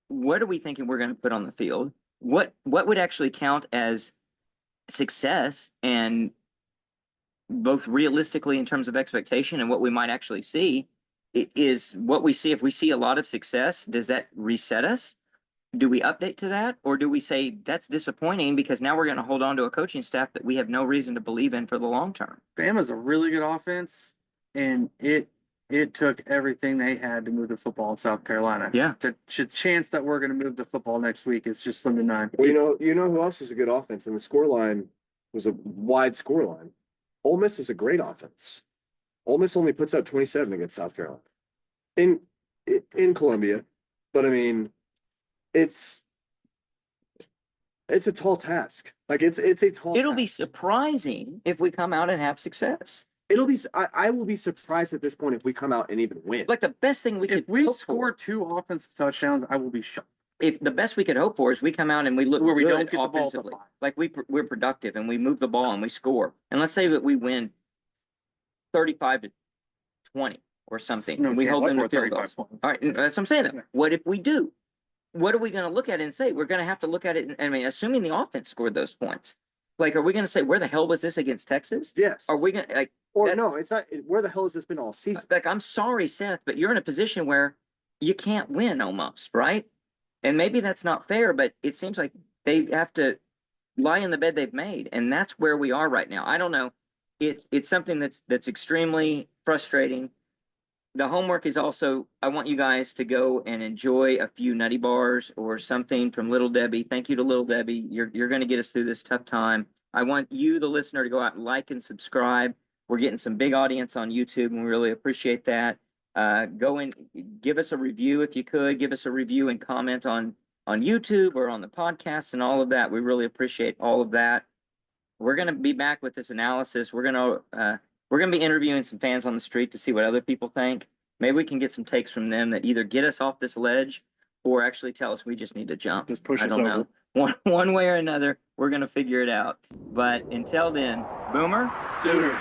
What are we thinking we're going to put on the field? What would actually count as success and both realistically in terms of expectation and what we might actually see is what we see. If we see a lot of success, does that reset us? Do we update to that? Or do we say that's disappointing because now we're going to hold on to a coaching staff that we have no reason to believe in for the long term? Bama's a really good offense, and it took everything they had to move the football in South Carolina. Yeah. The chance that we're going to move the football next week is just slim to none. Well, you know who else is a good offense, and the scoreline was a wide scoreline. Ole Miss is a great offense. Ole Miss only puts up 27 against South Carolina in Columbia, but I mean, it's a tall task. Like it's a tall. It'll be task. surprising if we come out and have success. It'll be. I will be surprised at this point if we come out and even win. Like the best thing we If could we hope score for, 2 offensive touchdowns, I will be shocked. if the best we could hope for is we come out and we look Where we good don't get the ball to offensively, 5. like we're productive and we move the ball and we score. And let's say that we win 35-20 or something. No, and we can't hold them score to field 35 goals. points. All right, and that's what I'm saying. Yeah. What if we do? What are we going to look at it and say? We're going to have to look at it. I mean, assuming the offense scored those points, like, are we going to say where the hell was this against Texas? Yes. Are we going to Or that- no, it's not. Where the hell has this been all season? like? I'm sorry, Seth, but you're in a position where you can't win almost, right? And maybe that's not fair, but it seems like they have to lie in the bed they've made, and that's where we are right now. I don't know. It's something that's extremely frustrating. The homework is also, I want you guys to go and enjoy a few nutty bars or something from Little Debbie. Thank you to Little Debbie. You're going to get us through this tough time. I want you, the listener, to go out and like and subscribe. We're getting some big audience on YouTube, and we really appreciate that. Go and give us a review if you could. Give us a review and comment on YouTube or on the podcast and all of that. We really appreciate all of that. We're going to be back with this analysis. We're going to be interviewing some fans on the street to see what other people think. Maybe we can get some takes from them that either get us off this ledge or actually tell us we just need to jump. Just push I us don't over. know. One way or another, we're going to figure it out. But until then, Boomer, Sooner.